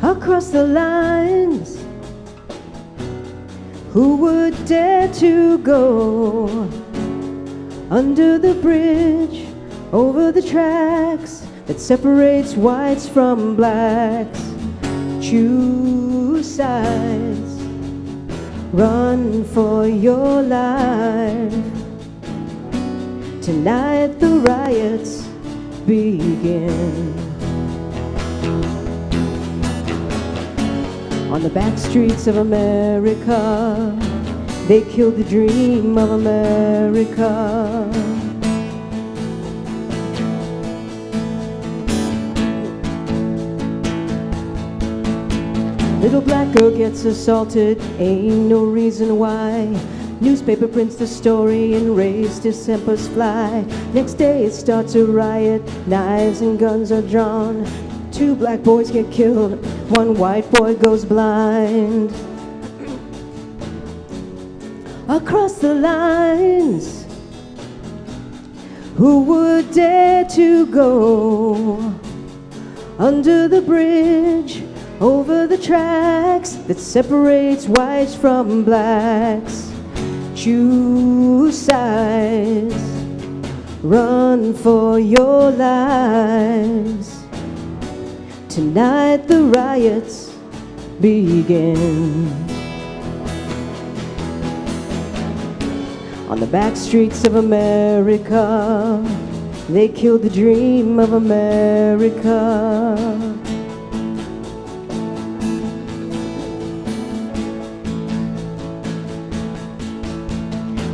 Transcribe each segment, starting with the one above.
across the lines. Who would dare to go under the bridge, over the tracks that separates whites from blacks? Choose sides, run for your life. Tonight the riots begin. On the back streets of America, they killed the dream of America. Little black girl gets assaulted, ain't no reason why. Newspaper prints the story and raised dissempers fly. Next day it starts a riot, knives and guns are drawn. 2 black boys get killed, 1 white boy goes blind. Across the lines, who would dare to go under the bridge, over the tracks that separates whites from blacks? Choose sides, run for your lives. Tonight the riots begin. On the back streets of America, they killed the dream of America.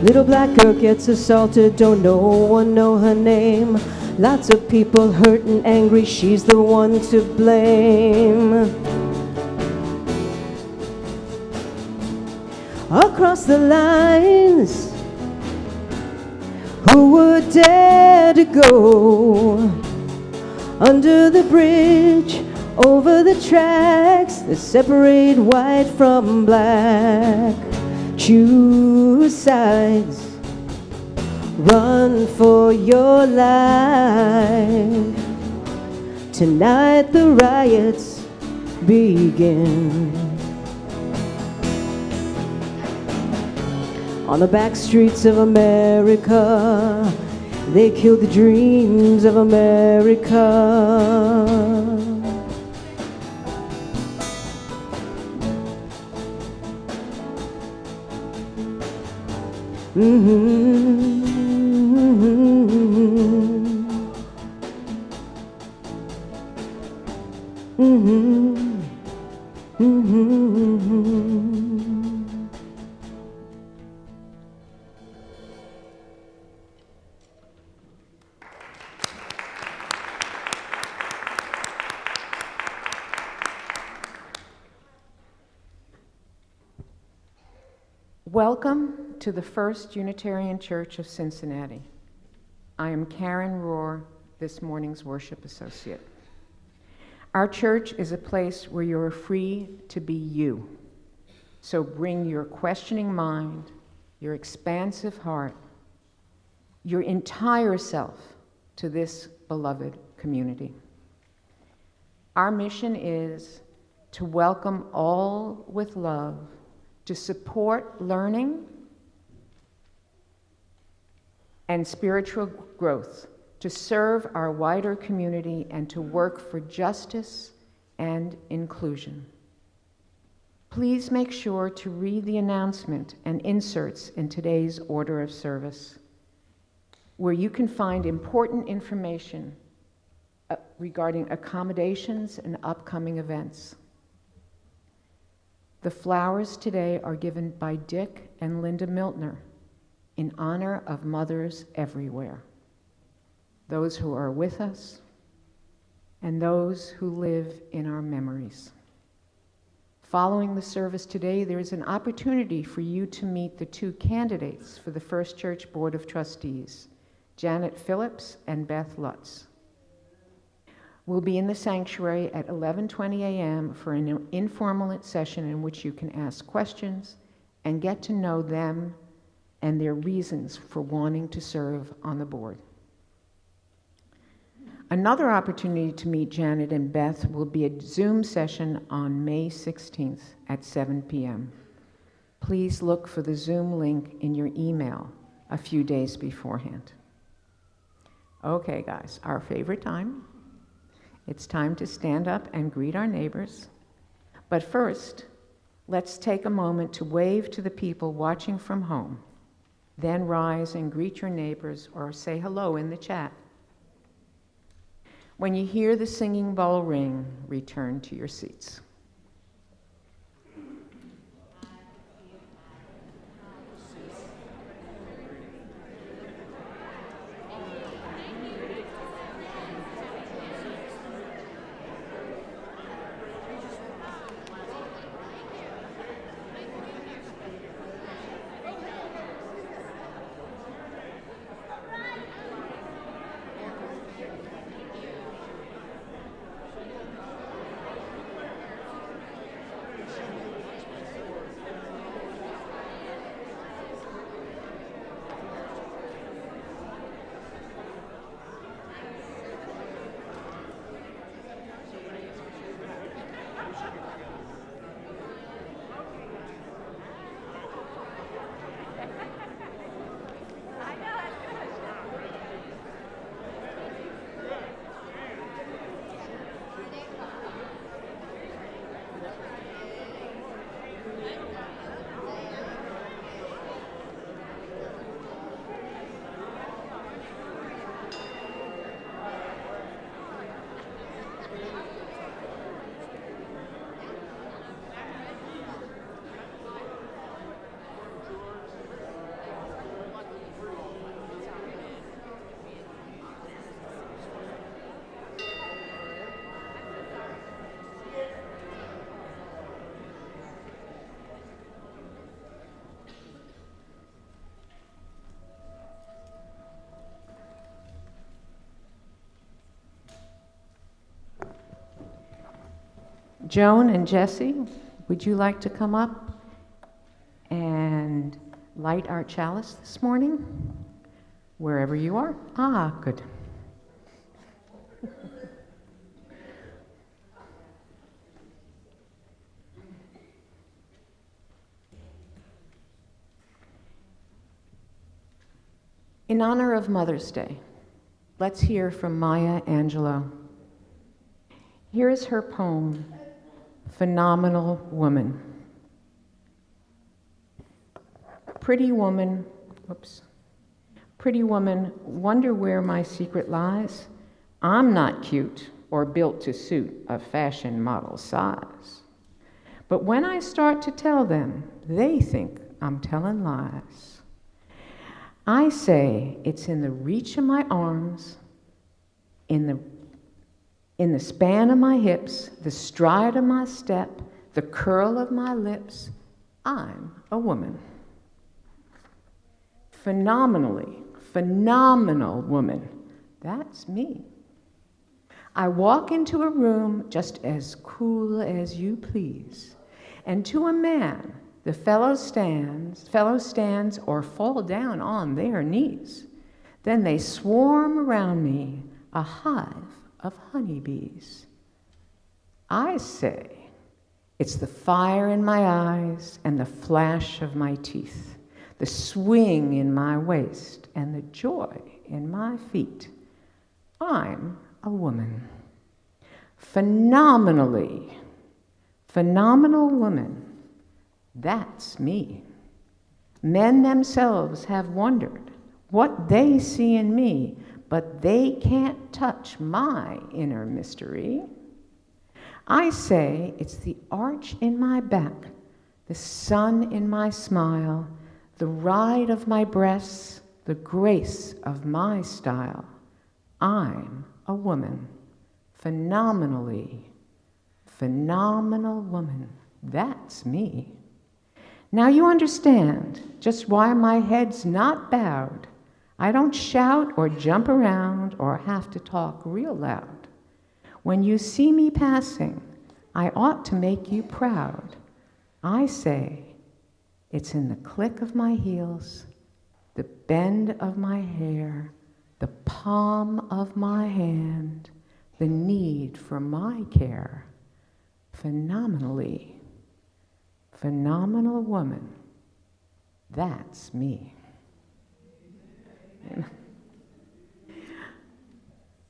Little black girl gets assaulted, don't no one know her name. Lots of people hurt and angry, she's the one to blame. Across the lines, who would dare to go under the bridge, over the tracks that separate white from black? Choose sides, run for your life. Tonight the riots begin. On the back streets of America, they killed the dreams of America. Welcome to the First Unitarian Church of Cincinnati. I am Karen Rohr, this morning's worship associate. Our church is a place where you are free to be you. So bring your questioning mind, your expansive heart, your entire self to this beloved community. Our mission is to welcome all with love, to support learning and spiritual growth, to serve our wider community, and to work for justice and inclusion. Please make sure to read the announcement and inserts in today's order of service, where you can find important information regarding accommodations and upcoming events. The flowers today are given by Dick and Linda Miltner in honor of mothers everywhere, those who are with us and those who live in our memories. Following the service today, there is an opportunity for you to meet the 2 candidates for the First Church Board of Trustees, Janet Phillips and Beth Lutz. We'll be in the sanctuary at 11:20 a.m. for an informal session in which you can ask questions and get to know them and their reasons for wanting to serve on the board. Another opportunity to meet Janet and Beth will be a Zoom session on May 16th at 7 p.m. Please look for the Zoom link in your email a few days beforehand. Okay, guys, our favorite time. It's time to stand up and greet our neighbors. But first, let's take a moment to wave to the people watching from home. Then rise and greet your neighbors or say hello in the chat. When you hear the singing bell ring, return to your seats. Joan and Jesse, would you like to come up and light our chalice this morning? Wherever you are. Ah, good. In honor of Mother's Day, let's hear from Maya Angelou. Here is her poem, Phenomenal Woman. Pretty woman, wonder where my secret lies? I'm not cute or built to suit a fashion model size. But when I start to tell them, they think I'm telling lies. I say it's in the reach of my arms, in the span of my hips, the stride of my step, the curl of my lips. I'm a woman. Phenomenal woman. That's me. I walk into a room just as cool as you please, and to a man, the fellow stands or fall down on their knees. Then they swarm around me, a hive of honeybees. I say, it's the fire in my eyes and the flash of my teeth, the swing in my waist and the joy in my feet. I'm a woman. Phenomenal woman. That's me. Men themselves have wondered what they see in me, but they can't touch my inner mystery. I say it's the arch in my back, the sun in my smile, the ride of my breasts, the grace of my style. I'm a woman. Phenomenal woman. That's me. Now you understand just why my head's not bowed. I don't shout or jump around or have to talk real loud. When you see me passing, I ought to make you proud. I say, it's in the click of my heels, the bend of my hair, the palm of my hand, the need for my care, phenomenally. Phenomenal woman, that's me.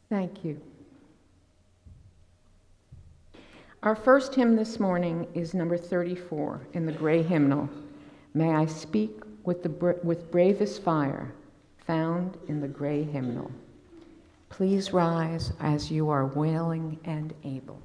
Thank you. Our first hymn this morning is number 34 in the gray hymnal, May I Speak with Bravest Fire, found in the gray hymnal. Please rise as you are willing and able.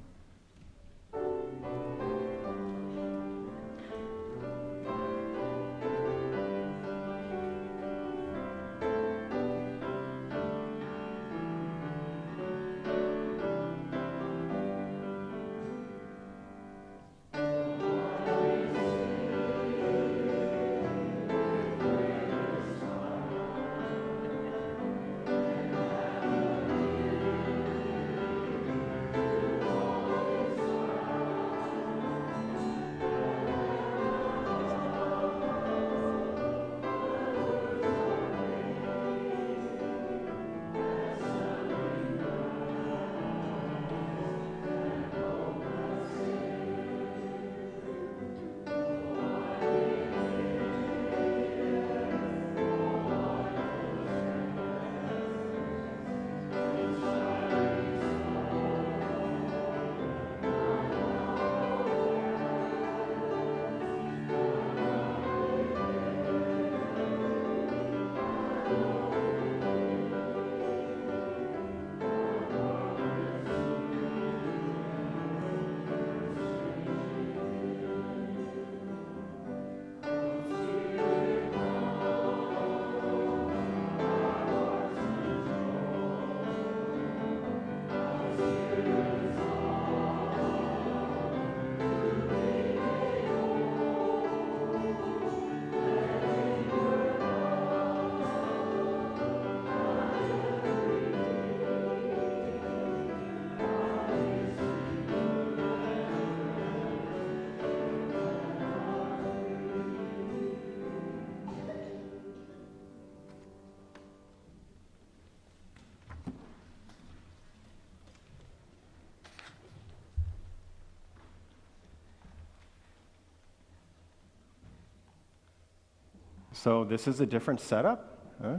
So this is a different setup, huh?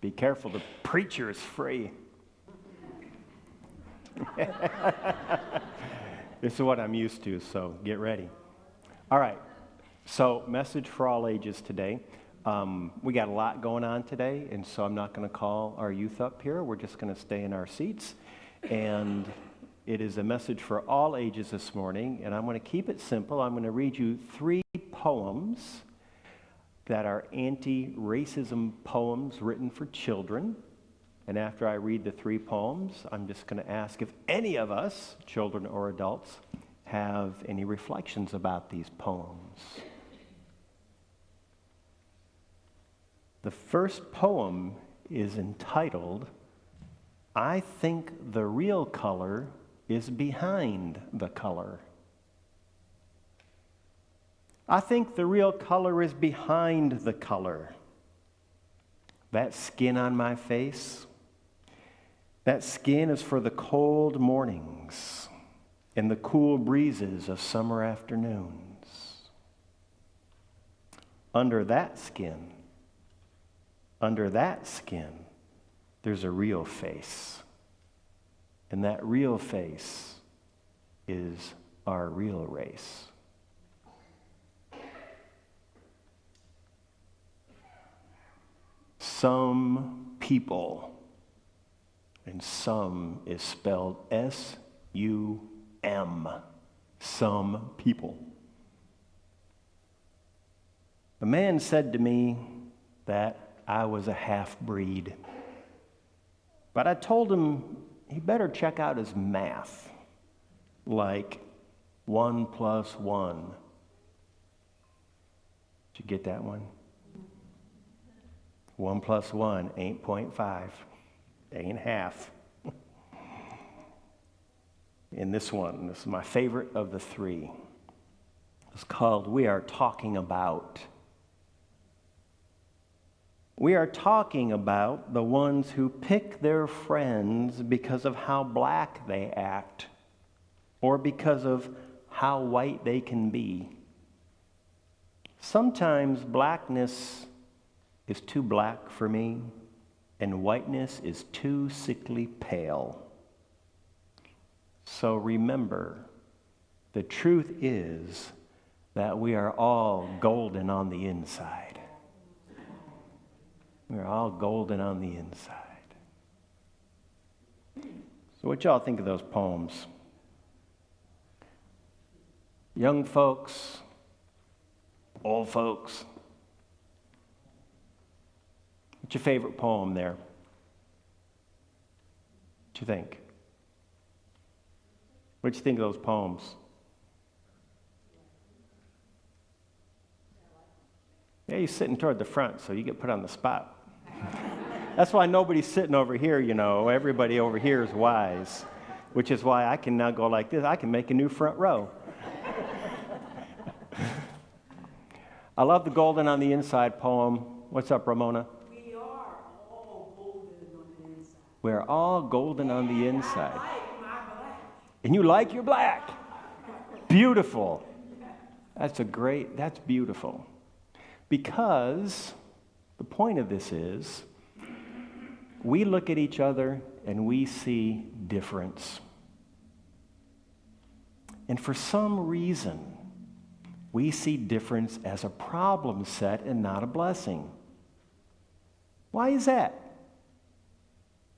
Be careful, the preacher is free. This is what I'm used to, so get ready. All right, so message for all ages today. We got a lot going on today, and so I'm not going to call our youth up here. We're just going to stay in our seats. And it is a message for all ages this morning, and I'm going to keep it simple. I'm going to read you 3 poems that are anti-racism poems written for children. And after I read the 3 poems, I'm just going to ask if any of us, children or adults, have any reflections about these poems. The first poem is entitled, I Think the Real Color is Behind the Color. I think the real color is behind the color. That skin on my face, that skin is for the cold mornings and the cool breezes of summer afternoons. Under that skin, there's a real face. And that real face is our real race. Some people, and some is spelled S-U-M, some people. A man said to me that I was a half-breed, but I told him he better check out his math, like 1 + 1. Did you get that one? 1 + 1 ain't 0.5, ain't half. And this one, this is my favorite of the 3. It's called We Are Talking About. We are talking about the ones who pick their friends because of how black they act or because of how white they can be. Sometimes blackness is too black for me, and whiteness is too sickly pale. So remember, the truth is that we are all golden on the inside. We're all golden on the inside. So what y'all think of those poems? Young folks, old folks. What's your favorite poem there? What you think? What you think of those poems? Yeah, you're sitting toward the front, so you get put on the spot. That's why nobody's sitting over here, you know. Everybody over here is wise, which is why I can now go like this. I can make a new front row. I love the golden on the inside poem. What's up, Ramona? We are all golden on the inside. We're all golden on the inside. I like my black. And you like your black. Beautiful. That's beautiful. Because the point of this is, we look at each other and we see difference. And for some reason, we see difference as a problem set and not a blessing. Why is that?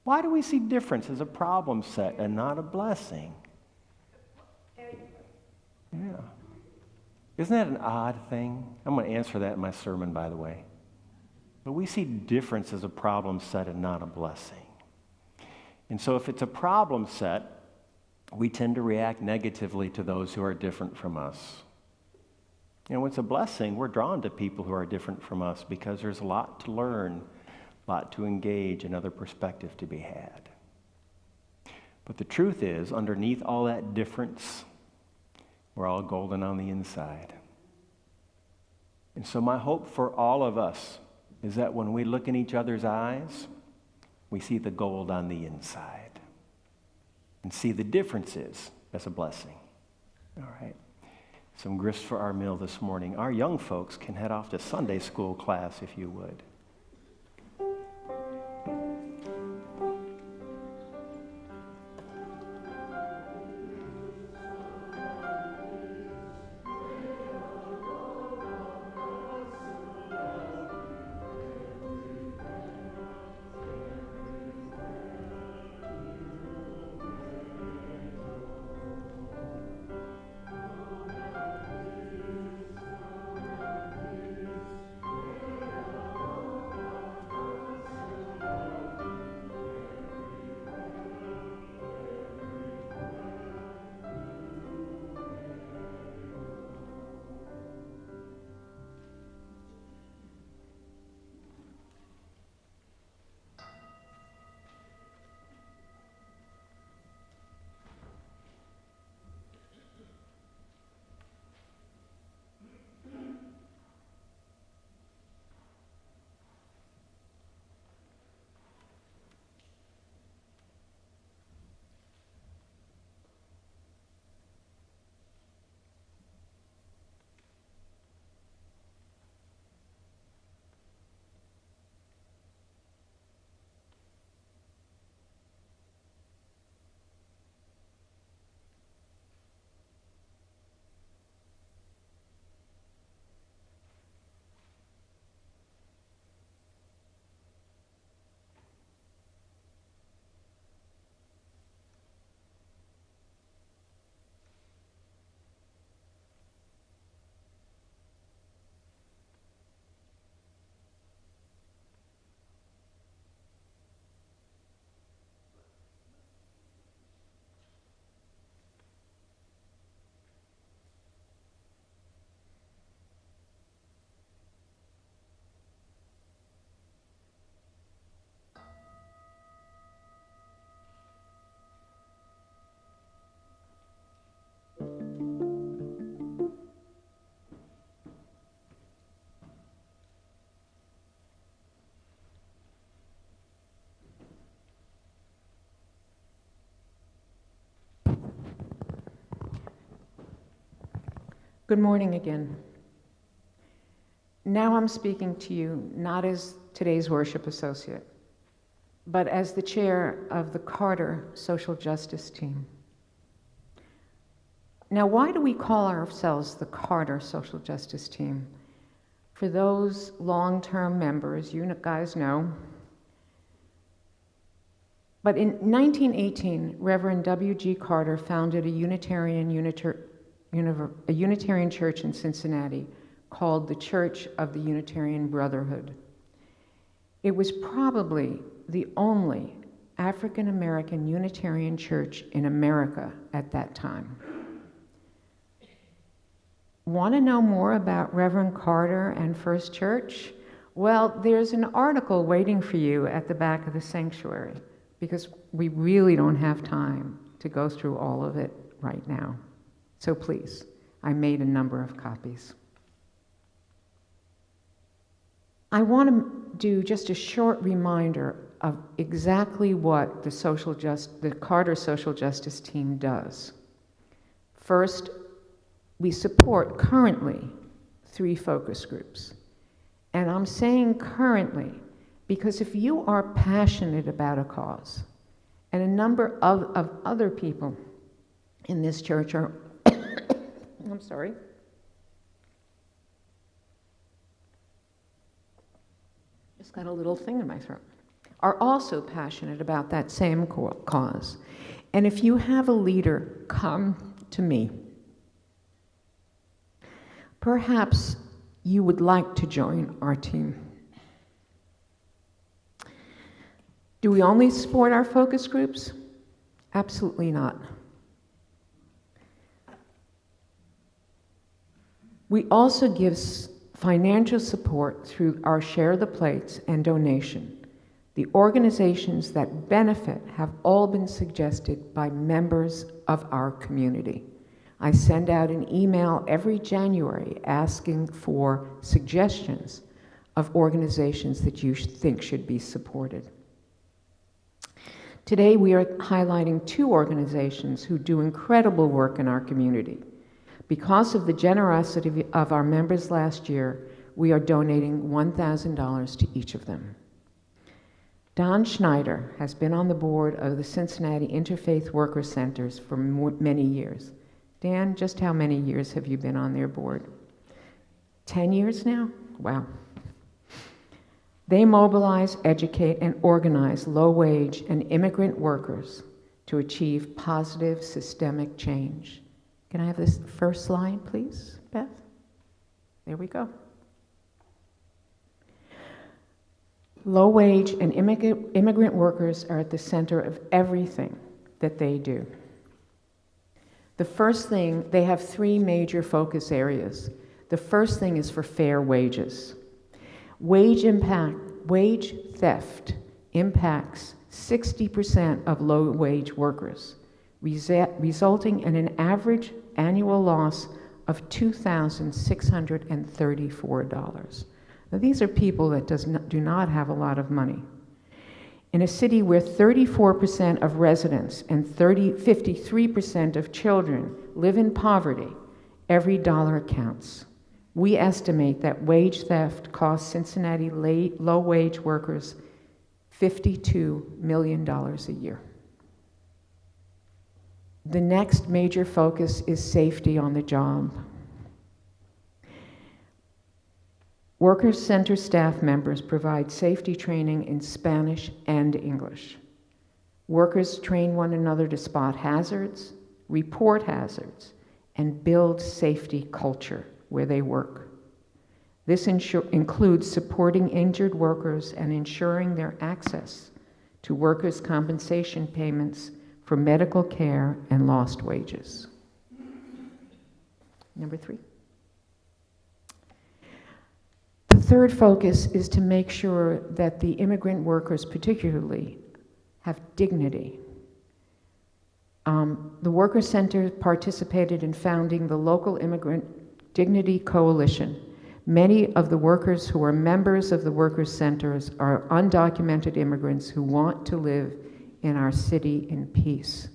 Why do we see difference as a problem set and not a blessing? Yeah. Isn't that an odd thing? I'm going to answer that in my sermon, by the way. But we see difference as a problem set and not a blessing. And so if it's a problem set, we tend to react negatively to those who are different from us. You know, when it's a blessing, we're drawn to people who are different from us because there's a lot to learn, a lot to engage, another perspective to be had. But the truth is, underneath all that difference, we're all golden on the inside. And so my hope for all of us is that when we look in each other's eyes, we see the gold on the inside and see the differences as a blessing. All right. Some grist for our meal this morning. Our young folks can head off to Sunday school class if you would. Good morning again. Now I'm speaking to you not as today's worship associate, but as the chair of the Carter Social Justice Team. Now, why do we call ourselves the Carter Social Justice Team? For those long-term members, you guys know. But in 1918, Reverend W.G. Carter founded a Unitarian church in Cincinnati called the Church of the Unitarian Brotherhood. It was probably the only African-American Unitarian church in America at that time. Want to know more about Reverend Carter and First Church? Well, there's an article waiting for you at the back of the sanctuary, because we really don't have time to go through all of it right now. So please, I made a number of copies. I want to do just a short reminder of exactly what the Carter Social Justice Team does. First, we support currently 3 focus groups. And I'm saying currently because if you are passionate about a cause, and a number of other people in this church are, I'm sorry, just got a little thing in my throat, are also passionate about that same cause. And if you have a leader come to me, perhaps you would like to join our team. Do we only support our focus groups? Absolutely not. We also give financial support through our Share the Plates and donation. The organizations that benefit have all been suggested by members of our community. I send out an email every January asking for suggestions of organizations that you think should be supported. Today we are highlighting 2 organizations who do incredible work in our community. Because of the generosity of our members last year, we are donating $1,000 to each of them. Don Schneider has been on the board of the Cincinnati Interfaith Worker Centers for many years. Dan, just how many years have you been on their board? 10 years now? Wow. They mobilize, educate, and organize low-wage and immigrant workers to achieve positive systemic change. Can I have this first slide, please, Beth? There we go. Low-wage and immigrant workers are at the center of everything that they do. The first thing, they have 3 major focus areas. The first thing is for fair wages. Wage theft impacts 60% of low-wage workers, resulting in an average annual loss of $2,634. Now, these are people that do not have a lot of money. In a city where 34% of residents and 53% of children live in poverty, every dollar counts. We estimate that wage theft costs Cincinnati low-wage workers $52 million a year. The next major focus is safety on the job. Workers Center staff members provide safety training in Spanish and English. Workers train one another to spot hazards, report hazards, and build safety culture where they work. This includes supporting injured workers and ensuring their access to workers' compensation payments for medical care and lost wages. Number 3. The third focus is to make sure that the immigrant workers particularly have dignity. The Worker Center participated in founding the local Immigrant Dignity Coalition. Many of the workers who are members of the Worker Centers are undocumented immigrants who want to live in our city in peace.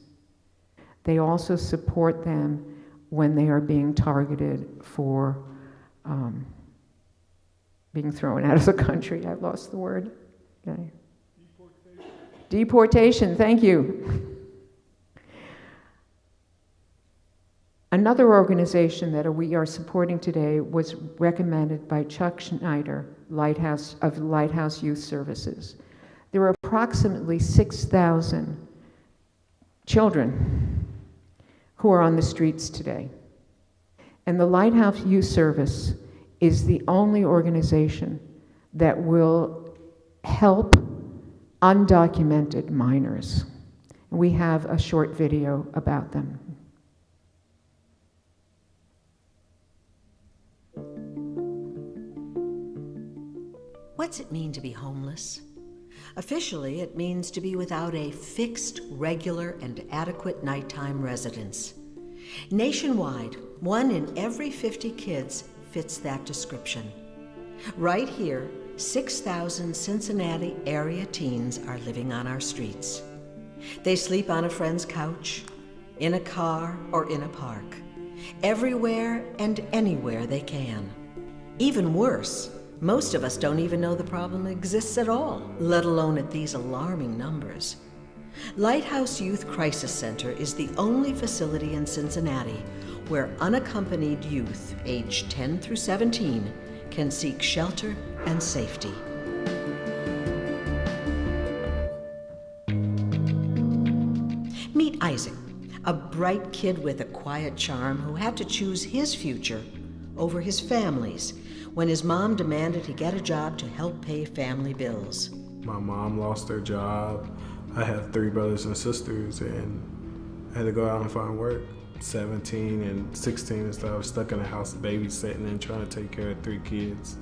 They also support them when they are being targeted for being thrown out of the country. I've lost the word. Okay. Deportation, thank you. Another organization that we are supporting today was recommended by Chuck Schneider, of Lighthouse Youth Services. There are approximately 6,000 children who are on the streets today. And the Lighthouse Youth Service is the only organization that will help undocumented minors. We have a short video about them. What's it mean to be homeless? Officially, it means to be without a fixed, regular, and adequate nighttime residence. Nationwide, 1 in every 50 kids fits that description. Right here, 6,000 Cincinnati area teens are living on our streets. They sleep on a friend's couch, in a car, or in a park. Everywhere and anywhere they can. Even worse, most of us don't even know the problem exists at all, let alone at these alarming numbers. Lighthouse Youth Crisis Center is the only facility in Cincinnati where unaccompanied youth aged 10 through 17 can seek shelter and safety. Meet Isaac, a bright kid with a quiet charm who had to choose his future over his family's when his mom demanded he get a job to help pay family bills. My mom lost her job. I have 3 brothers and sisters, and I had to go out and find work. 17 and 16 and stuff. I was stuck in the house babysitting and trying to take care of 3 kids.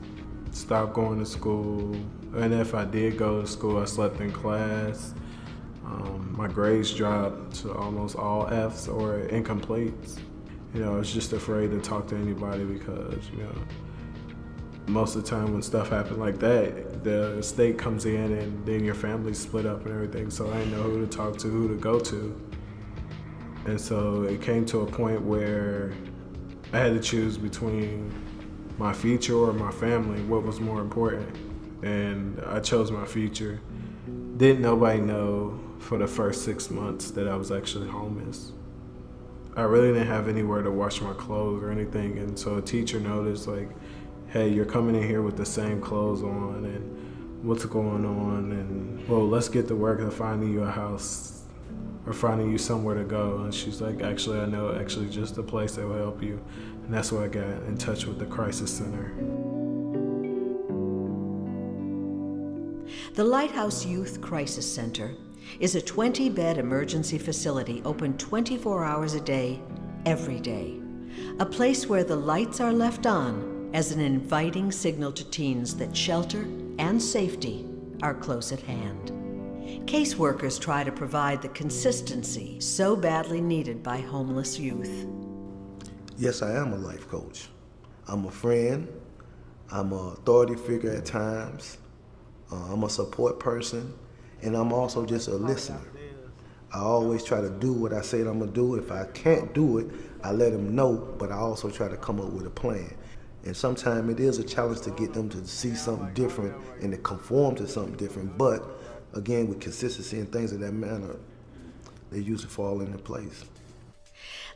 Stopped going to school, and if I did go to school, I slept in class. My grades dropped to almost all Fs or incompletes. You know, I was just afraid to talk to anybody because, you know, most of the time when stuff happens like that, the state comes in and then your family's split up and everything, so I didn't know who to talk to, who to go to. And so it came to a point where I had to choose between my future or my family, what was more important. And I chose my future. Didn't nobody know for the first 6 months that I was actually homeless. I really didn't have anywhere to wash my clothes or anything, and so a teacher noticed, like, hey, you're coming in here with the same clothes on, and what's going on, and well, let's get to work on finding you a house or finding you somewhere to go. And she's like, actually, I know actually just a place that will help you. And that's why I got in touch with the Crisis Center. The Lighthouse Youth Crisis Center is a 20-bed emergency facility open 24 hours a day, every day. A place where the lights are left on as an inviting signal to teens that shelter and safety are close at hand. Caseworkers try to provide the consistency so badly needed by homeless youth. Yes, I am a life coach. I'm a friend. I'm an authority figure at times. I'm a support person, and I'm also just a listener. I always try to do what I said I'm gonna do. If I can't do it, I let them know, but I also try to come up with a plan. And sometimes it is a challenge to get them to see something different and to conform to something different. But again, with consistency and things of that manner, they usually fall into place.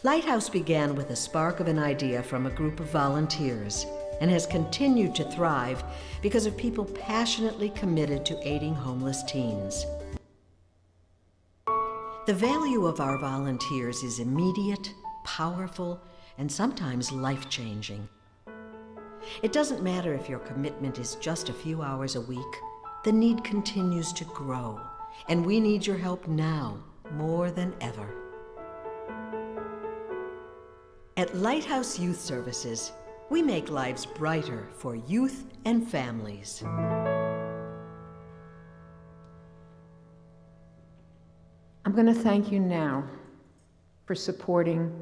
Lighthouse began with a spark of an idea from a group of volunteers and has continued to thrive because of people passionately committed to aiding homeless teens. The value of our volunteers is immediate, powerful, and sometimes life-changing. It doesn't matter if your commitment is just a few hours a week. The need continues to grow, and we need your help now more than ever. At Lighthouse Youth Services, we make lives brighter for youth and families. I'm going to thank you now for supporting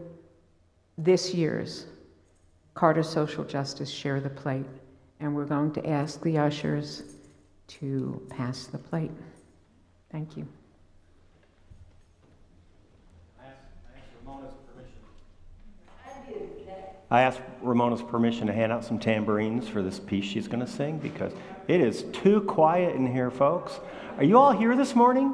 this year's Carter Social Justice Share the Plate, and we're going to ask the ushers to pass the plate. Thank you. I ask Ramona's permission. I asked Ramona's permission to hand out some tambourines for this piece she's going to sing because it is too quiet in here, folks. Are you all here this morning?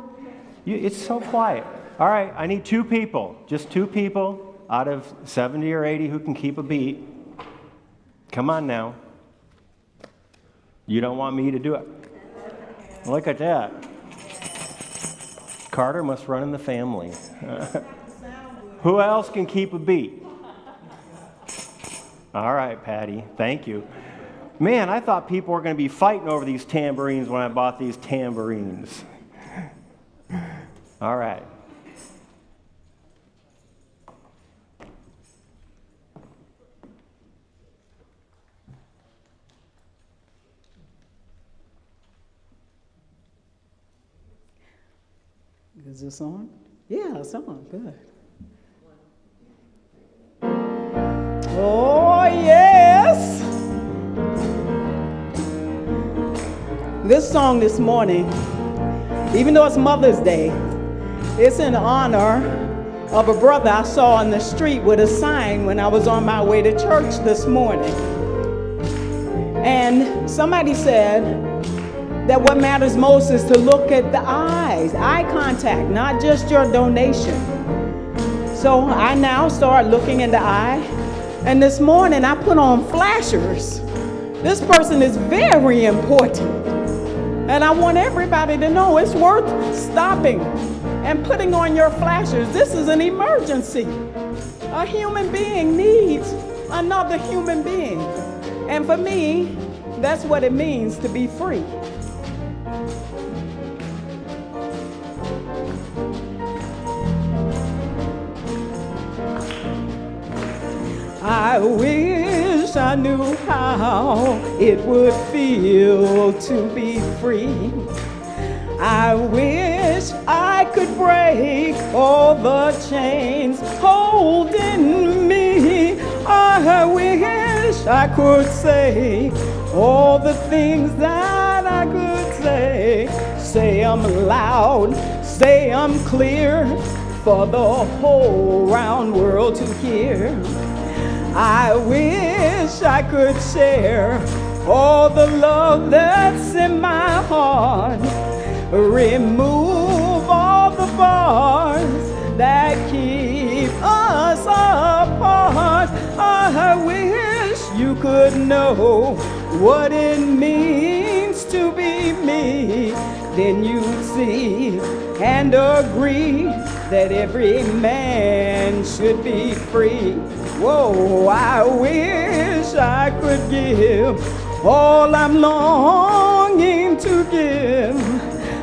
It's so quiet. All right, I need 2 people, just 2 people out of 70 or 80 who can keep a beat. Come on now. You don't want me to do it. Look at that. Carter must run in the family. Who else can keep a beat? All right, Patty. Thank you. Man, I thought people were going to be fighting over these tambourines when I bought these tambourines. All right. Is this on? Yeah, it's on. Good. Oh, yes. This song this morning, even though it's Mother's Day, it's in honor of a brother I saw on the street with a sign when I was on my way to church this morning. And somebody said that what matters most is to look at the eyes, eye contact, not just your donation. So I now start looking in the eye, and this morning I put on flashers. This person is very important, and I want everybody to know it's worth stopping and putting on your flashers. This is an emergency. A human being needs another human being, and for me, that's what it means to be free. I wish I knew how it would feel to be free. I wish I could break all the chains holding me. I wish I could say all the things that I could say. Say I'm loud, say I'm clear for the whole round world to hear. I wish I could share all the love that's in my heart. Remove all the bars that keep us apart. I wish you could know what it means to be me. Then you'd see and agree that every man should be free. Whoa, I wish I could give all I'm longing to give.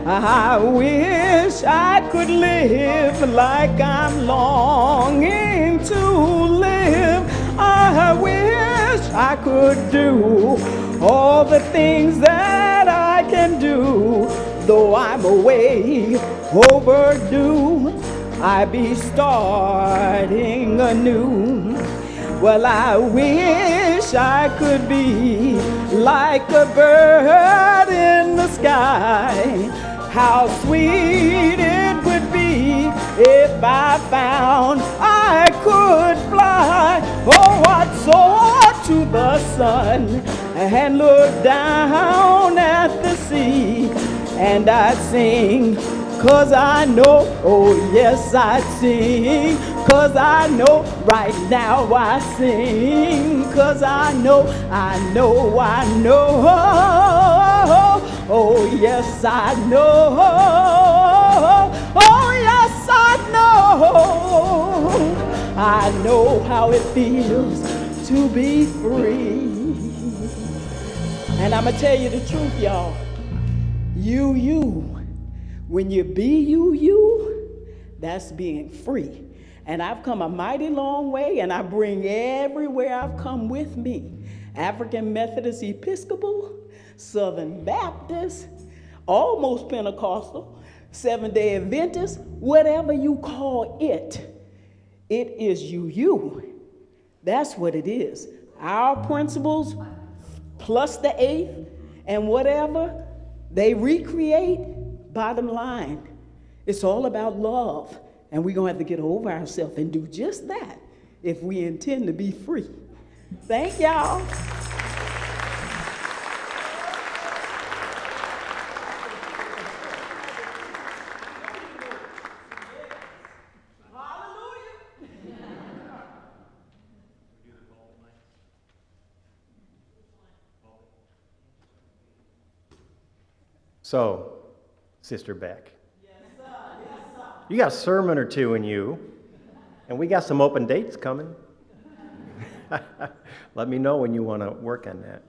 I wish I could live like I'm longing to live. I wish I could do all the things that I can do. Though I'm way overdue, I be starting anew. Well, I wish I could be like a bird in the sky. How sweet it would be if I found I could fly. Oh, I'd soar to the sun and look down at the sea, and I'd sing, 'cause I know, oh yes I'd sing, 'cause I know right now I sing, 'cause I know, oh yes I know, oh yes I know how it feels to be free. And I'ma tell you the truth, y'all, you. When you be you, that's being free. And I've come a mighty long way, and I bring everywhere I've come with me. African Methodist Episcopal, Southern Baptist, almost Pentecostal, Seventh-day Adventist, whatever you call it, it is you. That's what it is. Our principles plus the eighth and whatever they recreate. Bottom line, it's all about love, and we're going to have to get over ourselves and do just that if we intend to be free. Thank y'all. So, Sister Beck, you got a sermon or two in you, and we got some open dates coming. Let me know when you want to work on that.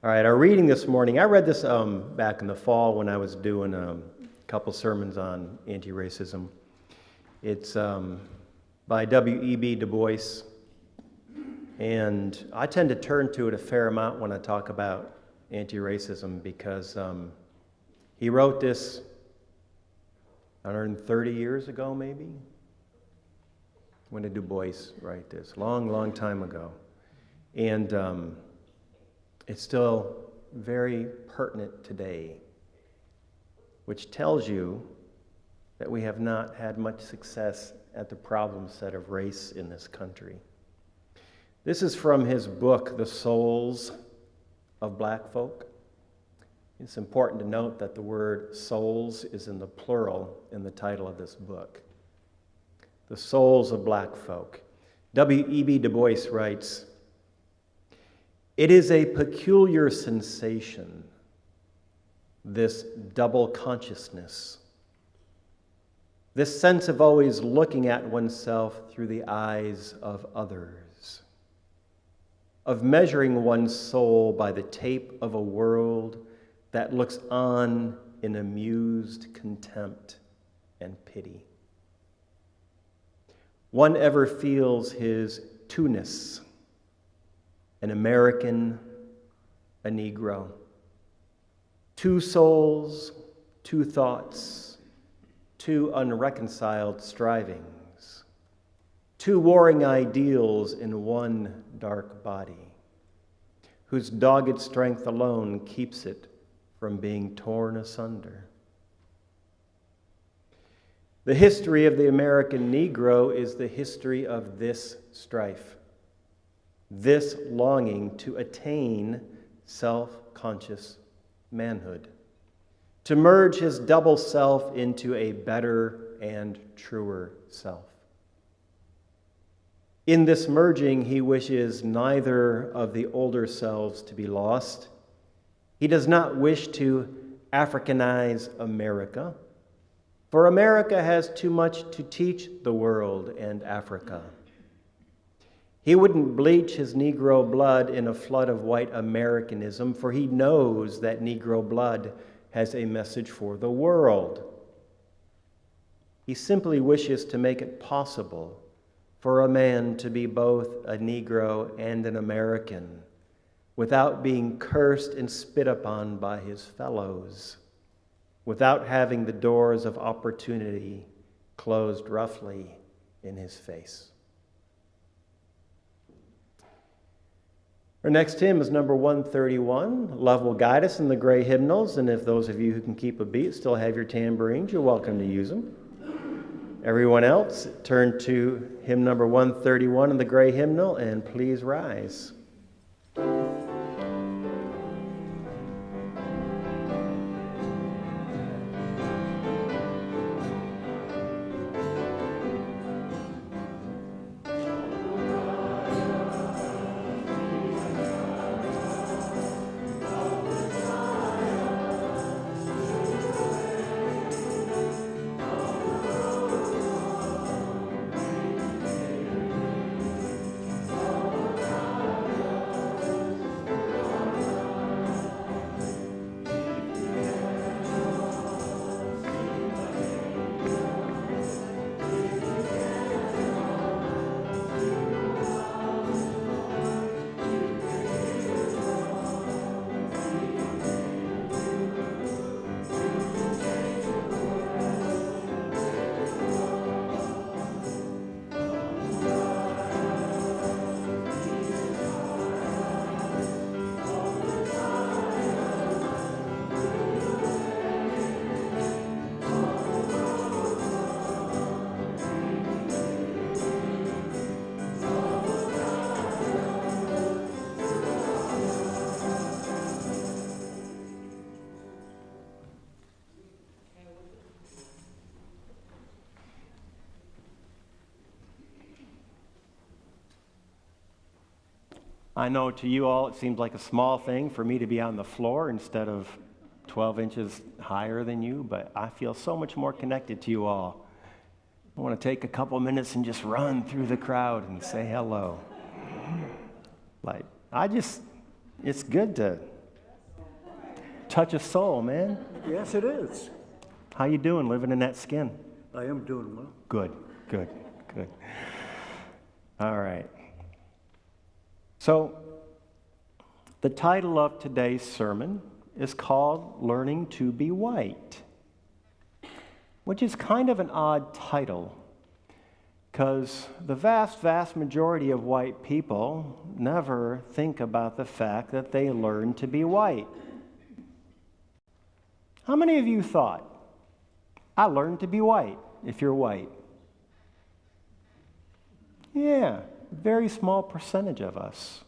All right, our reading this morning, I read this back in the fall when I was doing a couple sermons on anti-racism. It's by W.E.B. Du Bois, and I tend to turn to it a fair amount when I talk about anti-racism because he wrote this 130 years ago, maybe? When did Du Bois write this? Long, long time ago. And it's still very pertinent today, which tells you that we have not had much success at the problem set of race in this country. This is from his book, The Souls of Black Folk. It's important to note that the word souls is in the plural in the title of this book. The Souls of Black Folk. W.E.B. Du Bois writes, "It is a peculiar sensation, this double consciousness, this sense of always looking at oneself through the eyes of others, of measuring one's soul by the tape of a world that looks on in amused contempt and pity. One ever feels his two-ness, an American, a Negro. Two souls, two thoughts, two unreconciled strivings, two warring ideals in one dark body, whose dogged strength alone keeps it from being torn asunder. The history of the American Negro is the history of this strife, this longing to attain self-conscious manhood, to merge his double self into a better and truer self. In this merging, he wishes neither of the older selves to be lost. He does not wish to Africanize America, for America has too much to teach the world and Africa. He wouldn't bleach his Negro blood in a flood of white Americanism, for he knows that Negro blood has a message for the world. He simply wishes to make it possible for a man to be both a Negro and an American without being cursed and spit upon by his fellows, without having the doors of opportunity closed roughly in his face. Our next hymn is number 131. Love will guide us in the gray hymnals, and if those of you who can keep a beat still have your tambourines, you're welcome to use them. Everyone else, turn to hymn number 131 in the gray hymnal, and please rise. I know to you all it seems like a small thing for me to be on the floor instead of 12 inches higher than you, but I feel so much more connected to you all. I want to take a couple minutes and just run through the crowd and say hello. It's good to touch a soul, man. Yes, it is. How you doing living in that skin? I am doing well. Good. All right. So, the title of today's sermon is called Learning to be White, which is kind of an odd title because the vast majority of white people never think about the fact that they learn to be white. How many of you thought, I learned to be white, if you're white? Yeah, a very small percentage of us.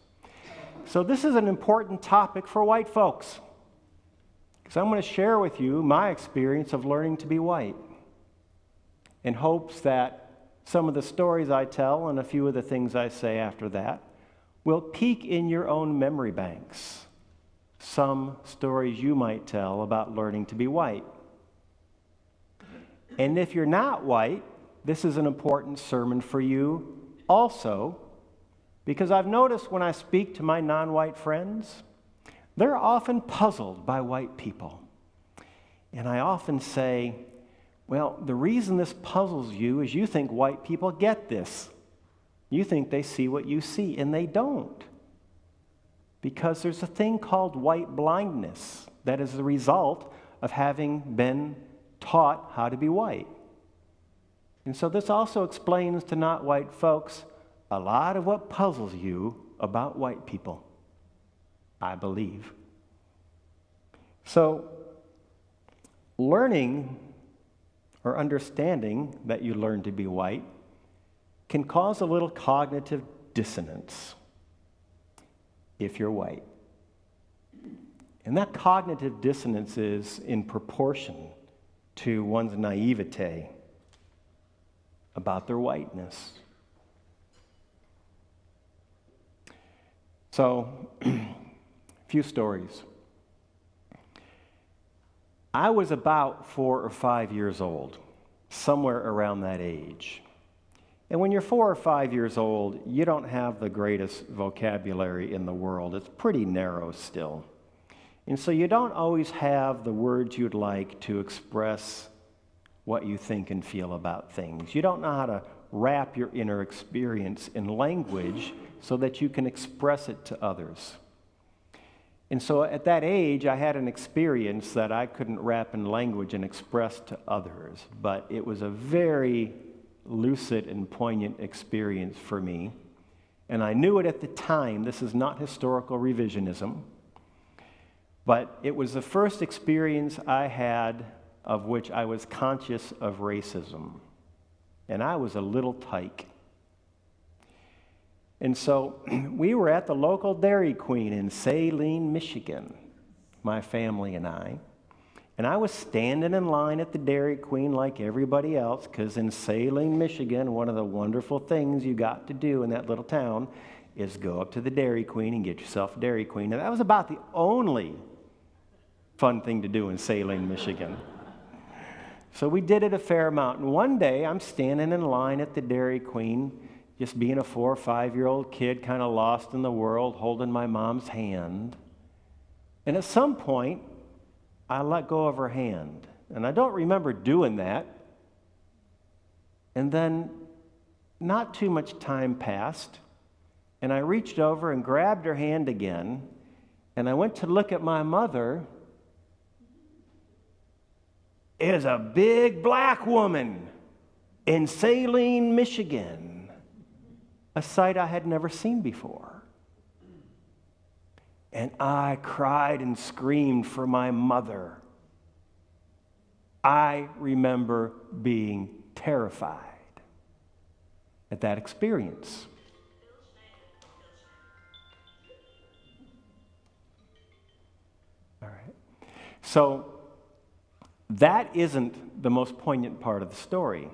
So this is an important topic for white folks, because I'm going to share with you my experience of learning to be white in hopes that some of the stories I tell and a few of the things I say after that will peek in your own memory banks some stories you might tell about learning to be white. And if you're not white, this is an important sermon for you also, because I've noticed when I speak to my non-white friends, they're often puzzled by white people. And I often say, well, the reason this puzzles you is you think white people get this. You think they see what you see, and they don't. Because there's a thing called white blindness that is the result of having been taught how to be white. And so this also explains to not white folks a lot of what puzzles you about white people, I believe. So, learning or understanding that you learn to be white can cause a little cognitive dissonance if you're white. And that cognitive dissonance is in proportion to one's naivete about their whiteness. So, a few stories. I was about 4 or 5 years old, somewhere around that age. And when you're 4 or 5 years old, you don't have the greatest vocabulary in the world. It's pretty narrow still. And so you don't always have the words you'd like to express what you think and feel about things. You don't know how to wrap your inner experience in language so that you can express it to others. And so at that age, I had an experience that I couldn't wrap in language and express to others, but it was a very lucid and poignant experience for me. And I knew it at the time. This is not historical revisionism, but it was the first experience I had of which I was conscious of racism. And I was a little tyke. And so we were at the local Dairy Queen in Saline, Michigan, my family and I. And I was standing in line at the Dairy Queen like everybody else, because in Saline, Michigan, one of the wonderful things you got to do in that little town is go up to the Dairy Queen and get yourself a Dairy Queen. And that was about the only fun thing to do in Saline, Michigan. So we did it a fair amount. And one day I'm standing in line at the Dairy Queen, just being a 4 or 5-year-old kid, kind of lost in the world, holding my mom's hand. And at some point, I let go of her hand. And I don't remember doing that. And then not too much time passed, and I reached over and grabbed her hand again, and I went to look at my mother. It is a big black woman in Saline, Michigan, a sight I had never seen before. And I cried and screamed for my mother. I remember being terrified at that experience. All right. So that isn't the most poignant part of the story.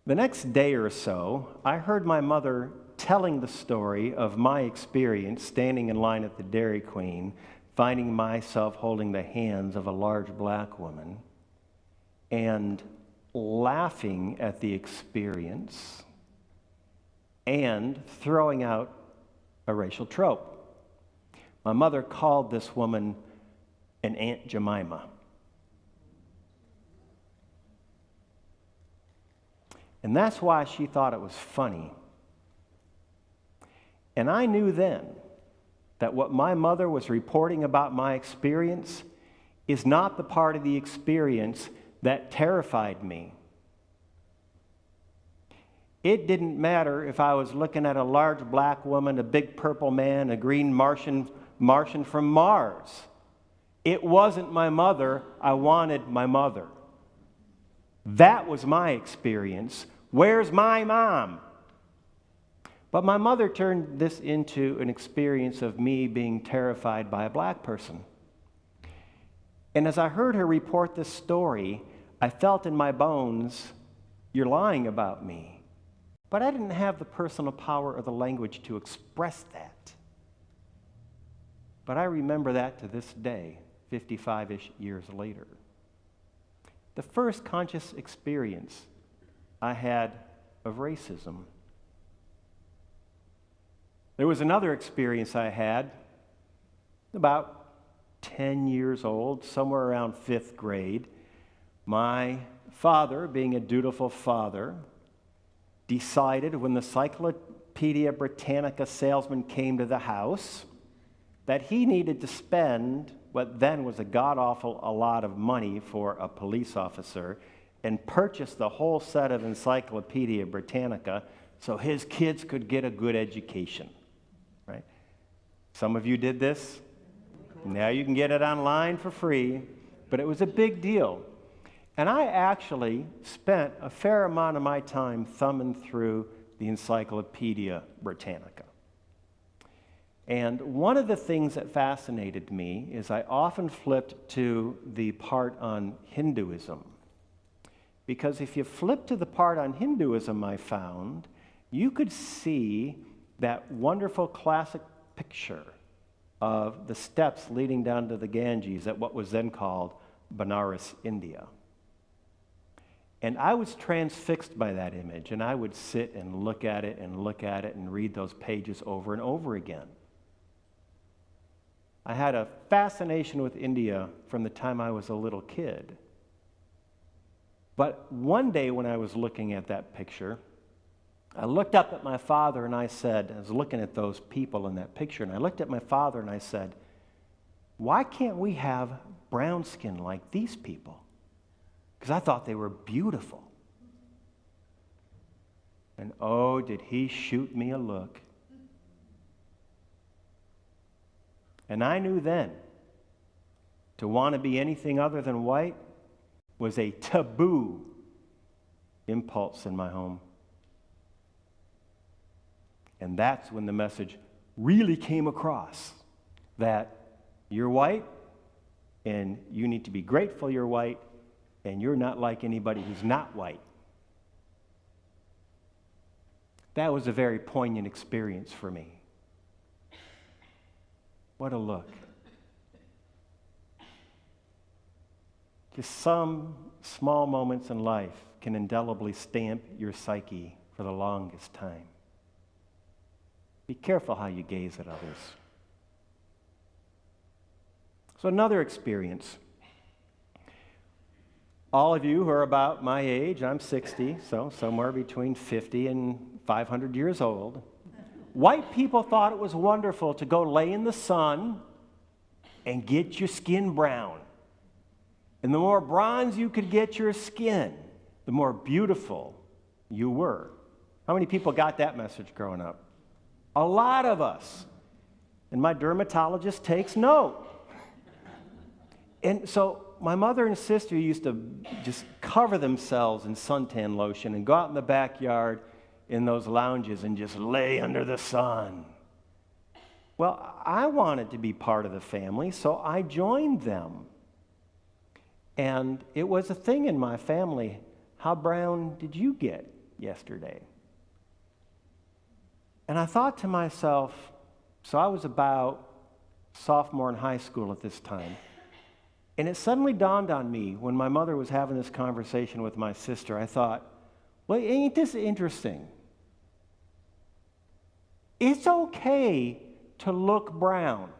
The next day or so, I heard my mother telling the story of my experience standing in line at the Dairy Queen, finding myself holding the hands of a large black woman and laughing at the experience and throwing out a racial trope. My mother called this woman an Aunt Jemima. And that's why she thought it was funny. And I knew then that what my mother was reporting about my experience is not the part of the experience that terrified me. It didn't matter if I was looking at a large black woman, a big purple man, a green Martian from Mars. It wasn't my mother. I wanted my mother. That was my experience. Where's my mom? But my mother turned this into an experience of me being terrified by a black person. And as I heard her report this story, I felt in my bones, you're lying about me. But I didn't have the personal power or the language to express that. But I remember that to this day, 55-ish years later. The first conscious experience I had of racism. There was another experience I had about 10 years old, somewhere around 5th grade. My father, being a dutiful father, decided when the Encyclopedia Britannica salesman came to the house that he needed to spend what then was a god-awful a lot of money for a police officer and purchase the whole set of Encyclopedia Britannica so his kids could get a good education, right? Some of you did this. Now you can get it online for free, but it was a big deal. And I actually spent a fair amount of my time thumbing through the Encyclopedia Britannica. And one of the things that fascinated me is I often flipped to the part on Hinduism. Because if you flip to the part on Hinduism, I found, you could see that wonderful classic picture of the steps leading down to the Ganges at what was then called Benares, India. And I was transfixed by that image, and I would sit and look at it and look at it and read those pages over and over again. I had a fascination with India from the time I was a little kid. But one day when I was looking at that picture, I looked up at my father and I said, I was looking at those people in that picture, and I looked at my father and I said, why can't we have brown skin like these people? Because I thought they were beautiful. And oh, did he shoot me a look. And I knew then, to want to be anything other than white was a taboo impulse in my home. And that's when the message really came across that you're white and you need to be grateful you're white and you're not like anybody who's not white. That was a very poignant experience for me. What a look. Just some small moments in life can indelibly stamp your psyche for the longest time. Be careful how you gaze at others. So another experience. All of you who are about my age, I'm 60, so somewhere between 50 and 500 years old, white people thought it was wonderful to go lay in the sun and get your skin brown. And the more bronze you could get your skin, the more beautiful you were. How many people got that message growing up? A lot of us. And my dermatologist takes note. And so my mother and sister used to just cover themselves in suntan lotion and go out in the backyard in those lounges and just lay under the sun. Well, I wanted to be part of the family, so I joined them. And it was a thing in my family. How brown did you get yesterday? And I thought to myself, so I was about sophomore in high school at this time, and it suddenly dawned on me when my mother was having this conversation with my sister. I thought, well, ain't this interesting? It's okay to look brown.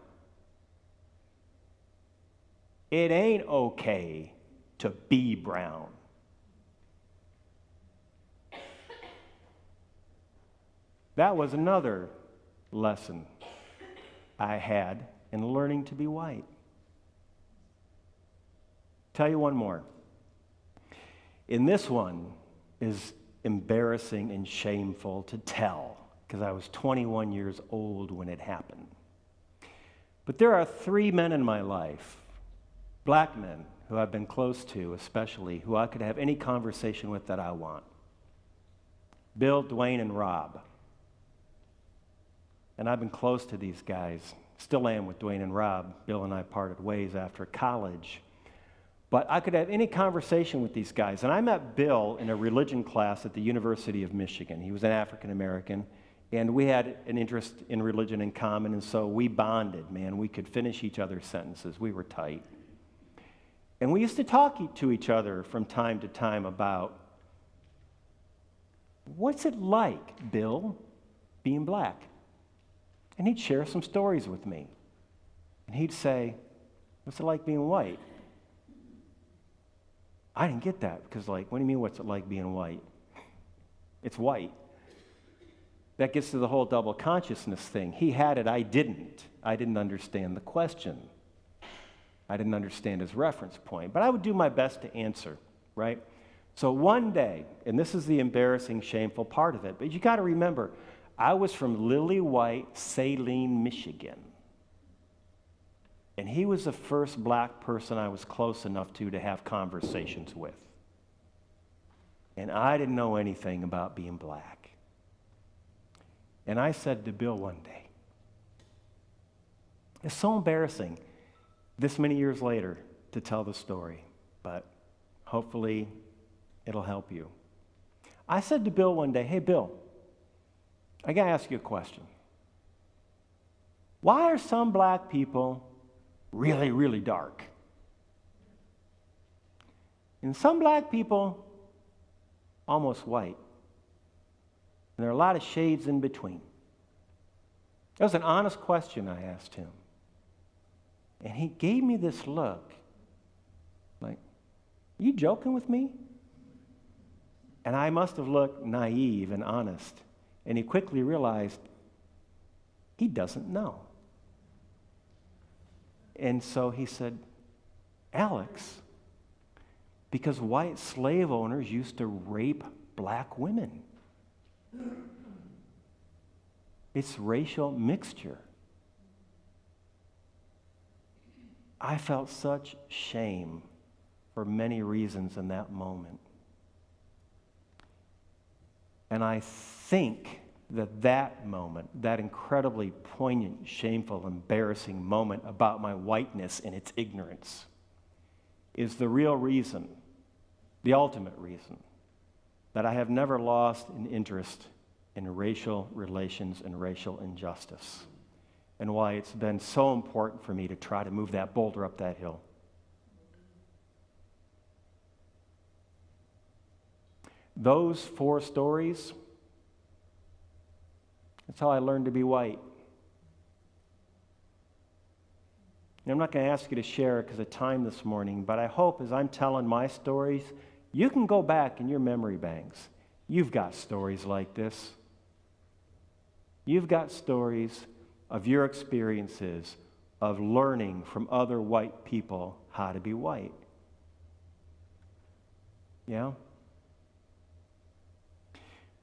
It ain't okay to be brown. That was another lesson I had in learning to be white. Tell you one more. And this one is embarrassing and shameful to tell because I was 21 years old when it happened. But there are 3 men in my life, black men who I've been close to especially, who I could have any conversation with that I want. Bill, Dwayne, and Rob. And I've been close to these guys. Still am with Dwayne and Rob. Bill and I parted ways after college. But I could have any conversation with these guys. And I met Bill in a religion class at the University of Michigan. He was an African American, and we had an interest in religion in common, and so we bonded, man. We could finish each other's sentences. We were tight. And we used to talk to each other from time to time about, what's it like, Bill, being black? And he'd share some stories with me. And he'd say, what's it like being white? I didn't get that because, like, what do you mean, what's it like being white? It's white. That gets to the whole double consciousness thing. He had it, I didn't. I didn't understand the question. I didn't understand his reference point. But I would do my best to answer, right? So one day, and this is the embarrassing, shameful part of it, but you got to remember, I was from Lily White, Saline, Michigan. And he was the first black person I was close enough to have conversations with. And I didn't know anything about being black. And I said to Bill one day, it's so embarrassing this many years later to tell the story, but hopefully it'll help you. I said to Bill one day, hey, Bill, I got to ask you a question. Why are some black people really, really dark? And some black people almost white. And there are a lot of shades in between. That was an honest question I asked him. And he gave me this look, like, you joking with me? And I must have looked naive and honest. And he quickly realized he doesn't know. And so he said, Alex, because white slave owners used to rape black women. It's racial mixture. I felt such shame for many reasons in that moment. And I think that moment, that incredibly poignant, shameful, embarrassing moment about my whiteness and its ignorance is the real reason, the ultimate reason, that I have never lost an interest in racial relations and racial injustice, and why it's been so important for me to try to move that boulder up that hill. Those 4 stories, that's how I learned to be white. And I'm not going to ask you to share because of time this morning, but I hope as I'm telling my stories, you can go back in your memory banks. You've got stories like this. You've got stories of your experiences of learning from other white people how to be white. Yeah?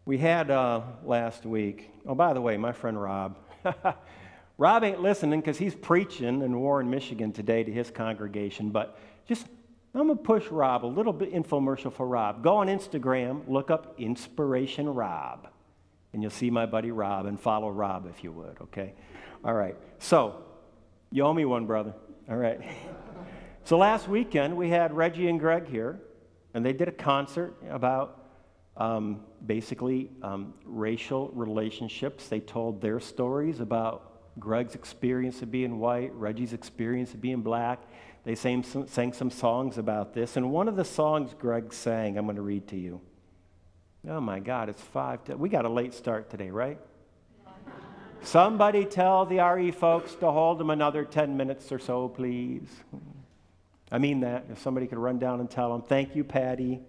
We had last week, oh, by the way, my friend Rob. Rob ain't listening because he's preaching in Warren, Michigan today to his congregation, but just, I'm going to push Rob, a little bit infomercial for Rob. Go on Instagram, look up Inspiration Rob, and you'll see my buddy Rob, and follow Rob if you would, okay? All right, so you owe me one, brother. All right. So last weekend we had Reggie and Greg here, and they did a concert about basically racial relationships. They told their stories about Greg's experience of being white, Reggie's experience of being black. They sang some songs about this. And one of the songs Greg sang, I'm going to read to you. Oh my God, it's 5. We got a late start today, right? Somebody tell the RE folks to hold them another 10 minutes or so, please. I mean that. If somebody could run down and tell them, thank you, Patty.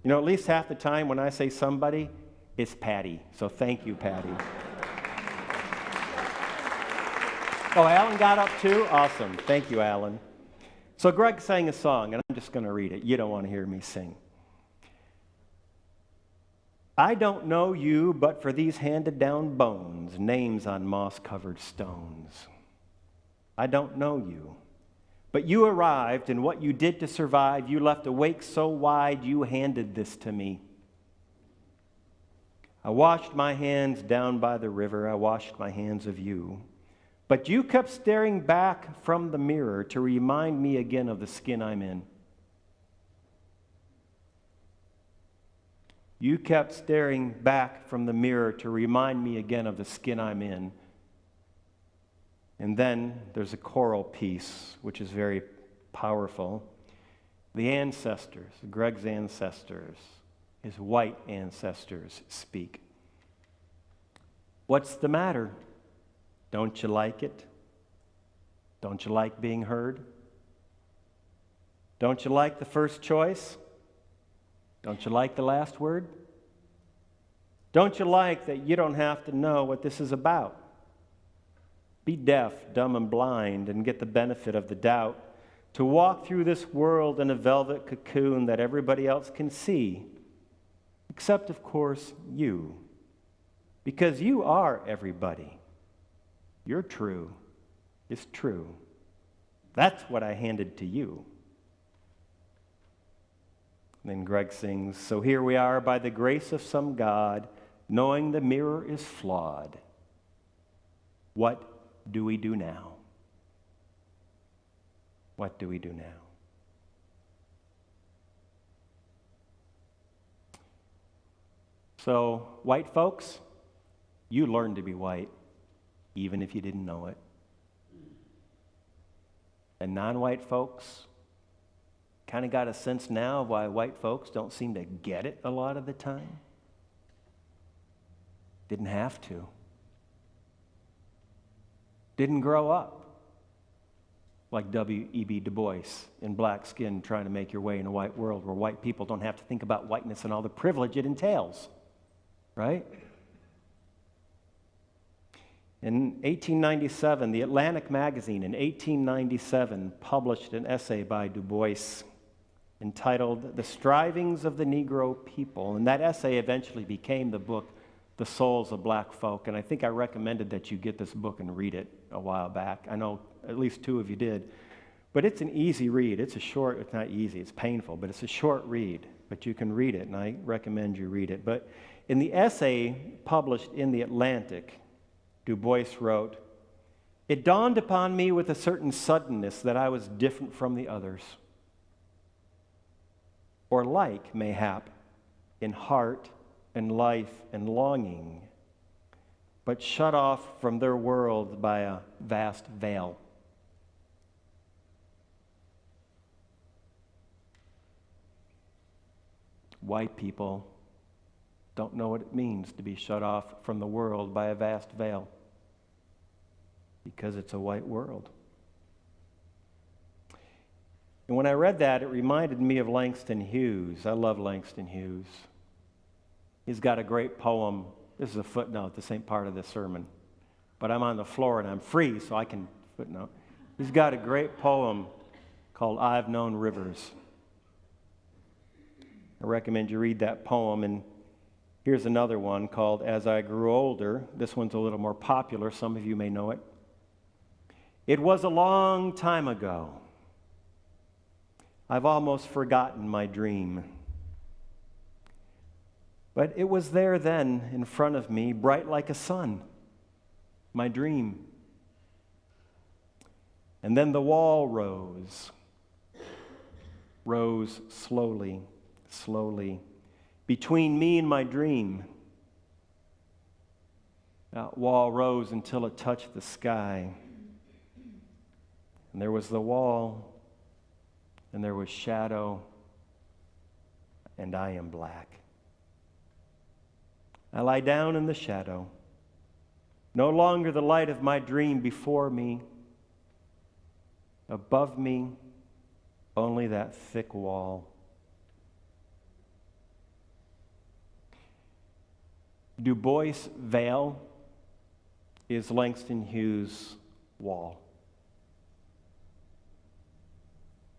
You know, at least half the time when I say somebody, it's Patty. So thank you, Patty. Oh, Alan got up too? Awesome. Thank you, Alan. So Greg sang a song, and I'm just going to read it. You don't want to hear me sing. I don't know you, but for these handed-down bones, names on moss-covered stones. I don't know you, but you arrived, and what you did to survive, you left a wake so wide, you handed this to me. I washed my hands down by the river, I washed my hands of you. But you kept staring back from the mirror to remind me again of the skin I'm in. You kept staring back from the mirror to remind me again of the skin I'm in. And then there's a choral piece, which is very powerful. The ancestors, Greg's ancestors, his white ancestors speak. What's the matter? Don't you like it? Don't you like being heard? Don't you like the first choice? Don't you like the last word? Don't you like that you don't have to know what this is about? Be deaf, dumb, and blind and get the benefit of the doubt. To walk through this world in a velvet cocoon that everybody else can see, except, of course, you. Because you are everybody. You're true. It's true. That's what I handed to you. And then Greg sings, so here we are by the grace of some God, knowing the mirror is flawed. What do we do now? What do we do now? So, white folks, you learned to be white, even if you didn't know it. And non-white folks kind of got a sense now of why white folks don't seem to get it a lot of the time. Didn't have to. Didn't grow up like W.E.B. Du Bois in black skin trying to make your way in a white world where white people don't have to think about whiteness and all the privilege it entails, right? In 1897, the Atlantic magazine in 1897 published an essay by Du Bois entitled The Strivings of the Negro People, and that essay eventually became the book The Souls of Black Folk, and I think I recommended that you get this book and read it a while back. I know at least 2 of you did, but it's an easy read. It's not easy, it's painful, but it's a short read, but you can read it, and I recommend you read it. But in the essay published in the Atlantic, Du Bois wrote, "It dawned upon me with a certain suddenness that I was different from the others, or like, mayhap, in heart and life and longing, but shut off from their world by a vast veil." White people don't know what it means to be shut off from the world by a vast veil, because it's a white world. And when I read that, it reminded me of Langston Hughes. I love Langston Hughes. He's got a great poem. This is a footnote, this ain't part of the sermon. But I'm on the floor and I'm free, so I can footnote. He's got a great poem called I've Known Rivers. I recommend you read that poem. And here's another one called As I Grew Older. This one's a little more popular. Some of you may know it. It was a long time ago. I've almost forgotten my dream. But it was there then in front of me, bright like a sun, my dream. And then the wall rose slowly, slowly. between me and my dream. That wall rose until it touched the sky. And there was the wall, and there was shadow, and I am black. I lie down in the shadow, no longer the light of my dream before me. Above me, only that thick wall. Du Bois' veil is Langston Hughes' wall.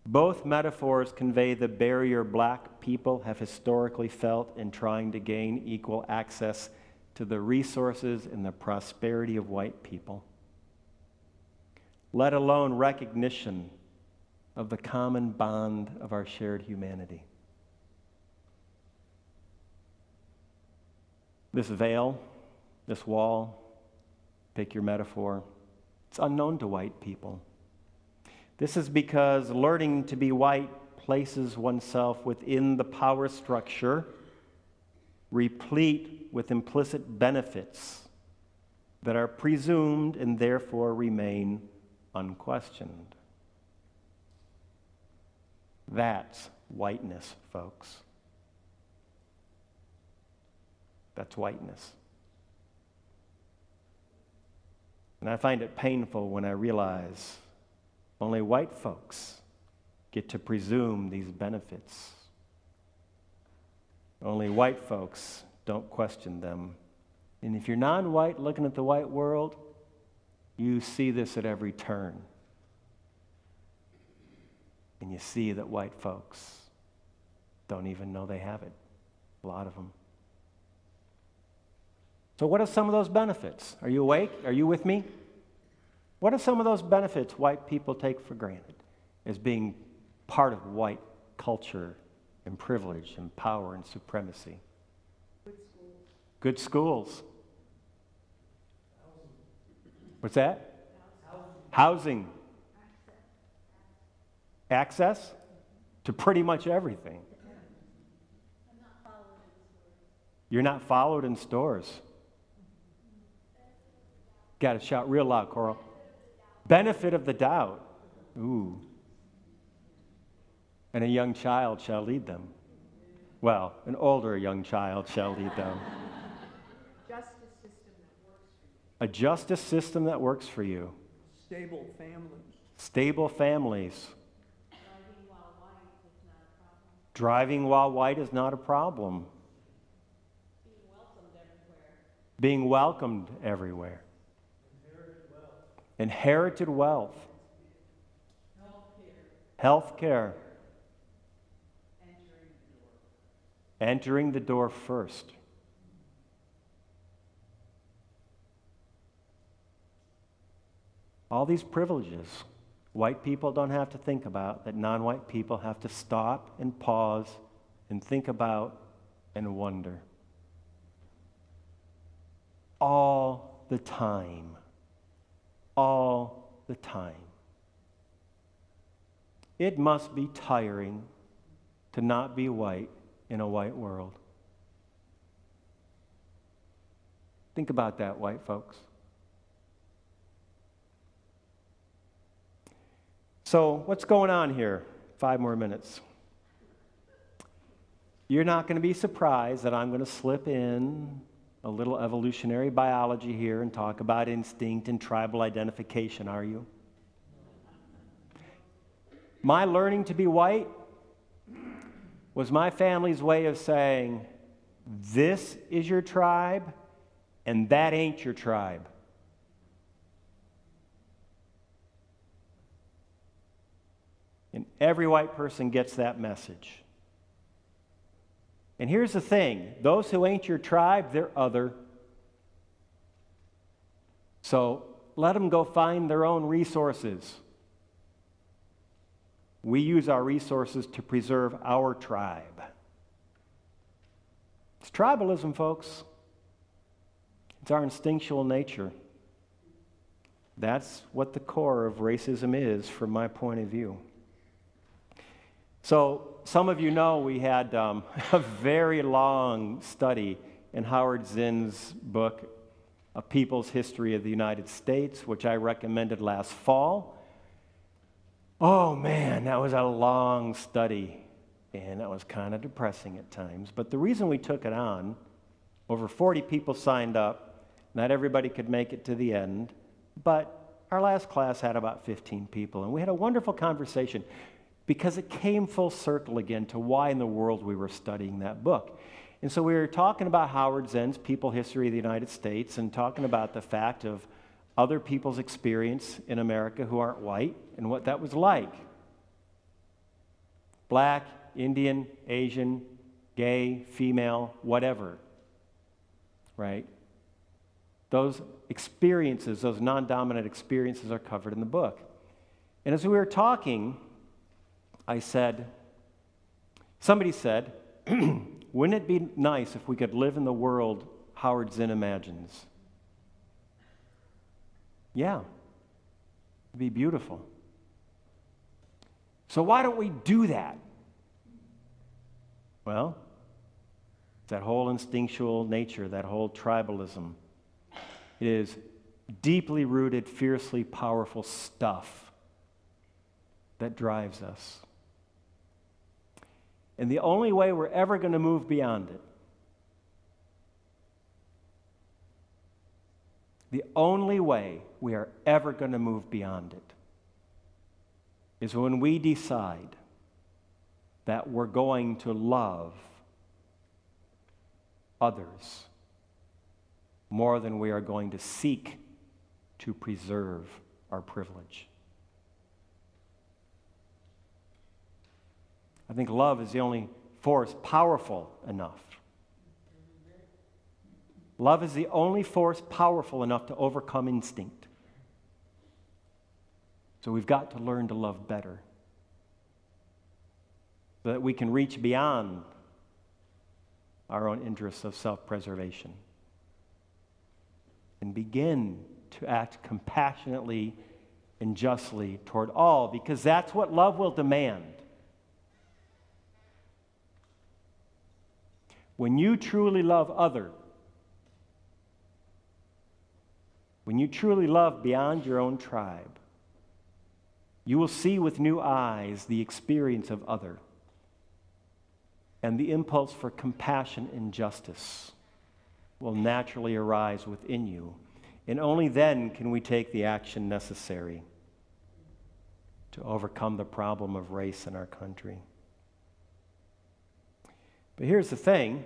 Both metaphors convey the barrier black people have historically felt in trying to gain equal access to the resources and the prosperity of white people, let alone recognition of the common bond of our shared humanity. This veil, this wall, pick your metaphor, it's unknown to white people. This is because learning to be white places oneself within the power structure, replete with implicit benefits that are presumed and therefore remain unquestioned. That's whiteness, folks. That's whiteness. And I find it painful when I realize only white folks get to presume these benefits. Only white folks don't question them. And if you're non-white looking at the white world, you see this at every turn. And you see that white folks don't even know they have it. A lot of them. So what are some of those benefits? Are you awake? Are you with me? What are some of those benefits white people take for granted as being part of white culture and privilege and power and supremacy? Good schools. Good schools. What's that? Housing. Access to pretty much everything. You're not followed in stores. Got to shout real loud, Coral. Benefit of the doubt. Ooh. And a young child shall lead them. Well, an older young child shall lead them. Justice system that works for you. A justice system that works for you. Stable families. Stable families. Driving while white is not a problem. Driving while white is not a problem. Being welcomed everywhere. Being welcomed everywhere. Inherited wealth. Health care. Entering the door first. All these privileges white people don't have to think about, that non-white people have to stop and pause and think about and wonder. All the time. All the time. It must be tiring to not be white in a white world. Think about that, white folks. So, what's going on here? 5 more minutes. You're not going to be surprised that I'm going to slip in a little evolutionary biology here and talk about instinct and tribal identification, are you? My learning to be white was my family's way of saying, this is your tribe, and that ain't your tribe. And every white person gets that message. And here's the thing, those who ain't your tribe, they're other. So let them go find their own resources. We use our resources to preserve our tribe. It's tribalism, folks. It's our instinctual nature. That's what the core of racism is from my point of view. So some of you know we had a very long study in Howard Zinn's book, A People's History of the United States, which I recommended last fall. Oh man, that was a long study, and that was kind of depressing at times. But the reason we took it on, over 40 people signed up. Not everybody could make it to the end, but our last class had about 15 people, and we had a wonderful conversation because it came full circle again to why in the world we were studying that book. And so we were talking about Howard Zinn's People History of the United States and talking about the fact of other people's experience in America who aren't white and what that was like. Black, Indian, Asian, gay, female, whatever, right? Those experiences, those non-dominant experiences are covered in the book. And as we were talking, somebody said, wouldn't it be nice if we could live in the world Howard Zinn imagines? Yeah, it'd be beautiful. So why don't we do that? Well, that whole instinctual nature, that whole tribalism, it is deeply rooted, fiercely powerful stuff that drives us. And the only way we're ever going to move beyond it, the only way we are ever going to move beyond it is when we decide that we're going to love others more than we are going to seek to preserve our privilege. I think love is the only force powerful enough. Love is the only force powerful enough to overcome instinct. So we've got to learn to love better so that we can reach beyond our own interests of self-preservation and begin to act compassionately and justly toward all, because that's what love will demand. When you truly love other, when you truly love beyond your own tribe, you will see with new eyes the experience of other, and the impulse for compassion and justice will naturally arise within you. And only then can we take the action necessary to overcome the problem of race in our country. But here's the thing.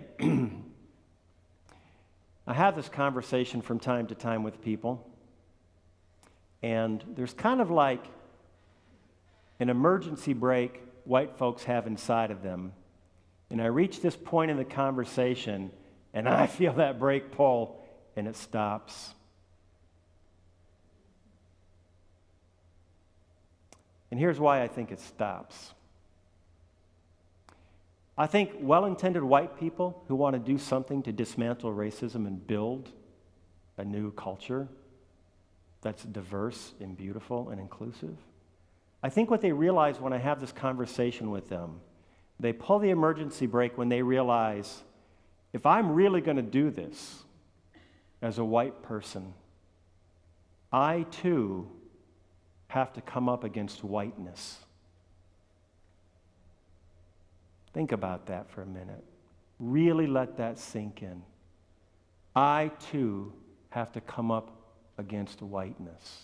I have this conversation from time to time with people, and there's kind of like an emergency brake white folks have inside of them. And I reach this point in the conversation, and I feel that brake pull, and it stops. And here's why I think it stops. I think well-intended white people who want to do something to dismantle racism and build a new culture that's diverse and beautiful and inclusive, I think what they realize when I have this conversation with them, they pull the emergency brake when they realize, if I'm really going to do this as a white person, I too have to come up against whiteness. Think about that for a minute. Really let that sink in. I too have to come up against whiteness.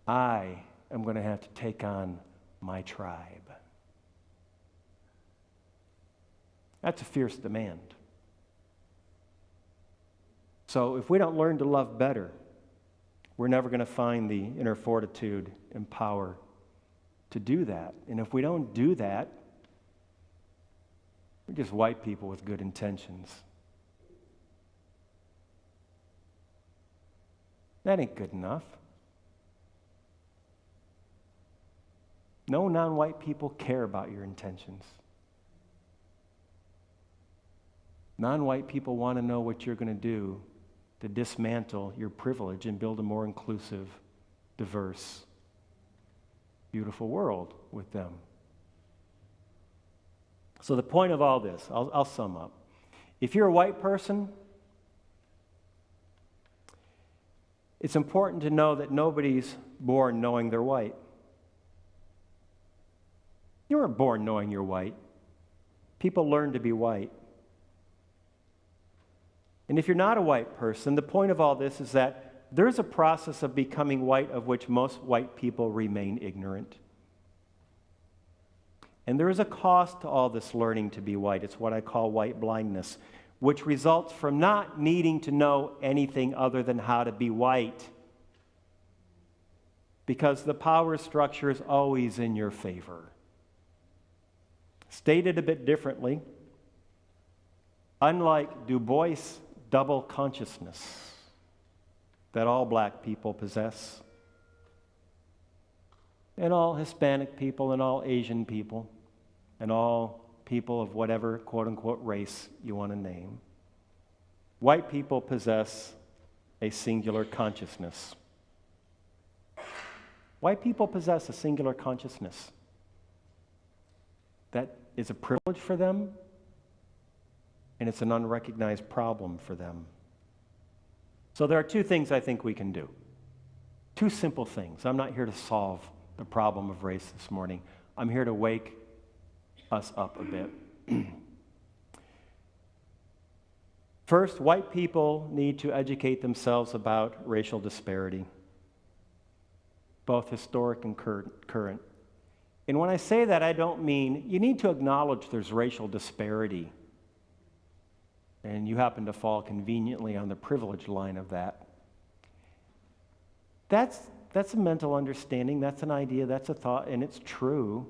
I am going to have to take on my tribe. That's a fierce demand. So if we don't learn to love better, we're never going to find the inner fortitude and power to do that. And if we don't do that, we're just white people with good intentions. That ain't good enough. No non-white people care about your intentions. Non-white people want to know what you're going to do to dismantle your privilege and build a more inclusive, diverse, beautiful world with them. So the point of all this, I'll sum up. If you're a white person, it's important to know that nobody's born knowing they're white. You weren't born knowing you're white. People learn to be white. And if you're not a white person, the point of all this is that there's a process of becoming white of which most white people remain ignorant. And there is a cost to all this learning to be white. It's what I call white blindness, which results from not needing to know anything other than how to be white. Because the power structure is always in your favor. Stated a bit differently, unlike Du Bois' double consciousness that all black people possess, and all Hispanic people, and all Asian people, and all people of whatever quote-unquote race you want to name, white people possess a singular consciousness. White people possess a singular consciousness that is a privilege for them, and it's an unrecognized problem for them. So there are two things I think we can do. Two simple things. I'm not here to solve the problem of race this morning. I'm here to wake us up a bit. First, white people need to educate themselves about racial disparity, both historic and current. And when I say that, I don't mean you need to acknowledge there's racial disparity, and you happen to fall conveniently on the privilege line of that. That's a mental understanding, that's an idea, that's a thought, and it's true,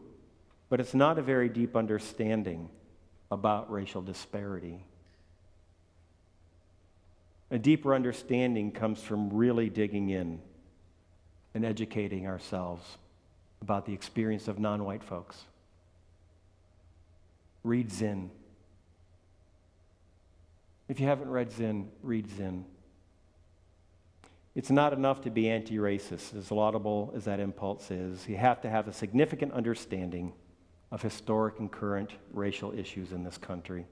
but it's not a very deep understanding about racial disparity. A deeper understanding comes from really digging in and educating ourselves about the experience of non-white folks. Read Zinn. If you haven't read Zinn, read Zinn. It's not enough to be anti-racist, as laudable as that impulse is. You have to have a significant understanding of historic and current racial issues in this country.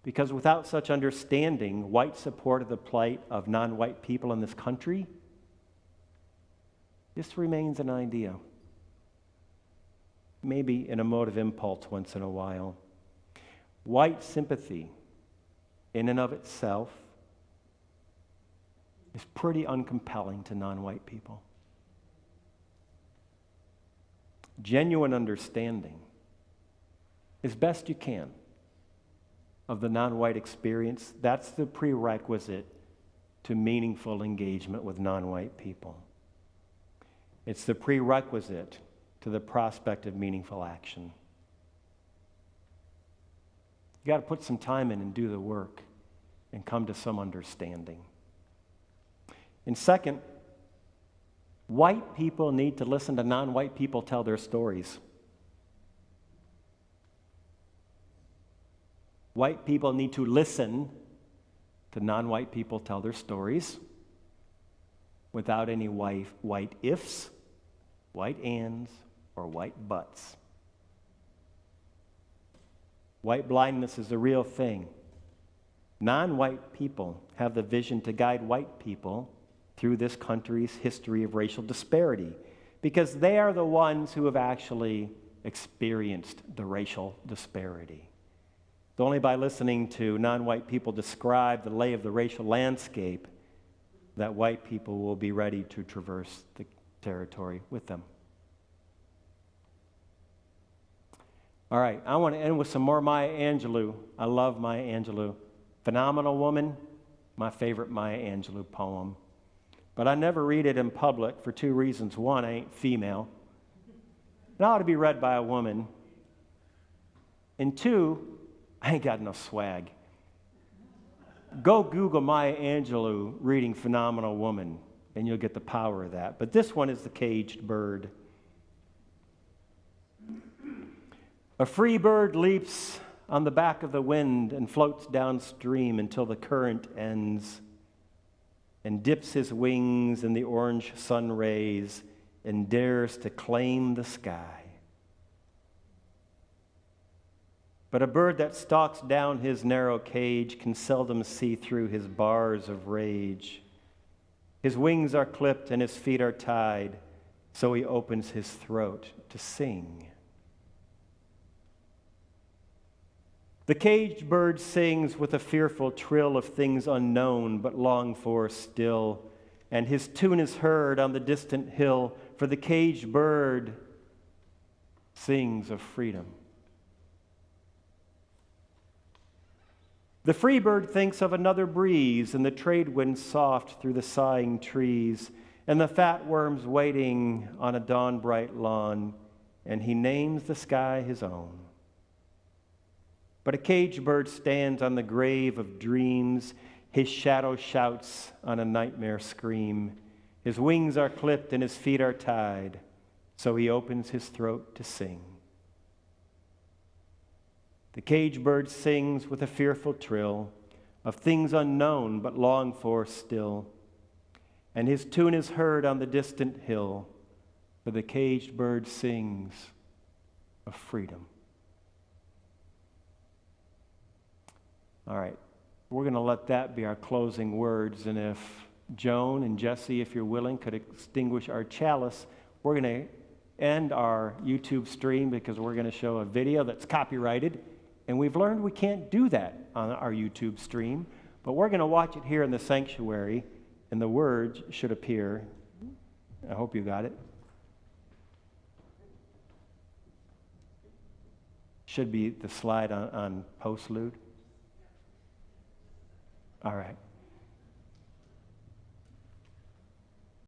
Because without such understanding, white support of the plight of non-white people in this country, this remains an idea. Maybe an emotive impulse once in a while. White sympathy, in and of itself, is pretty uncompelling to non-white people. Genuine understanding, as best you can, of the non-white experience, that's the prerequisite to meaningful engagement with non-white people. It's the prerequisite to the prospect of meaningful action. You got to put some time in and do the work and come to some understanding. And second, white people need to listen to non-white people tell their stories. White people need to listen to non-white people tell their stories without any white ifs, white ands, or white buts. White blindness is a real thing. Non-white people have the vision to guide white people through this country's history of racial disparity because they are the ones who have actually experienced the racial disparity. It's only by listening to non-white people describe the lay of the racial landscape that white people will be ready to traverse the territory with them. All right, I want to end with some more Maya Angelou. I love Maya Angelou. Phenomenal woman, my favorite Maya Angelou poem. But I never read it in public for two reasons. One, I ain't female. It ought to be read by a woman. And two, I ain't got no swag. Go Google Maya Angelou reading Phenomenal Woman, and you'll get the power of that. But this one is The Caged Bird. A free bird leaps on the back of the wind and floats downstream until the current ends and dips his wings in the orange sun rays and dares to claim the sky. But a bird that stalks down his narrow cage can seldom see through his bars of rage. His wings are clipped and his feet are tied, so he opens his throat to sing. The caged bird sings with a fearful trill of things unknown but longed for still, and his tune is heard on the distant hill, for the caged bird sings of freedom. The free bird thinks of another breeze, and the trade wind soft through the sighing trees, and the fat worms waiting on a dawn-bright lawn, and he names the sky his own. But a caged bird stands on the grave of dreams, his shadow shouts on a nightmare scream. His wings are clipped and his feet are tied, so he opens his throat to sing. The caged bird sings with a fearful trill of things unknown but longed for still, and his tune is heard on the distant hill, for the caged bird sings of freedom. All right, we're going to let that be our closing words, and if Joan and Jesse, if you're willing, could extinguish our chalice, we're going to end our YouTube stream because we're going to show a video that's copyrighted, and we've learned we can't do that on our YouTube stream, but we're going to watch it here in the sanctuary, and the words should appear. I hope you got it. Should be the slide on postlude. All right.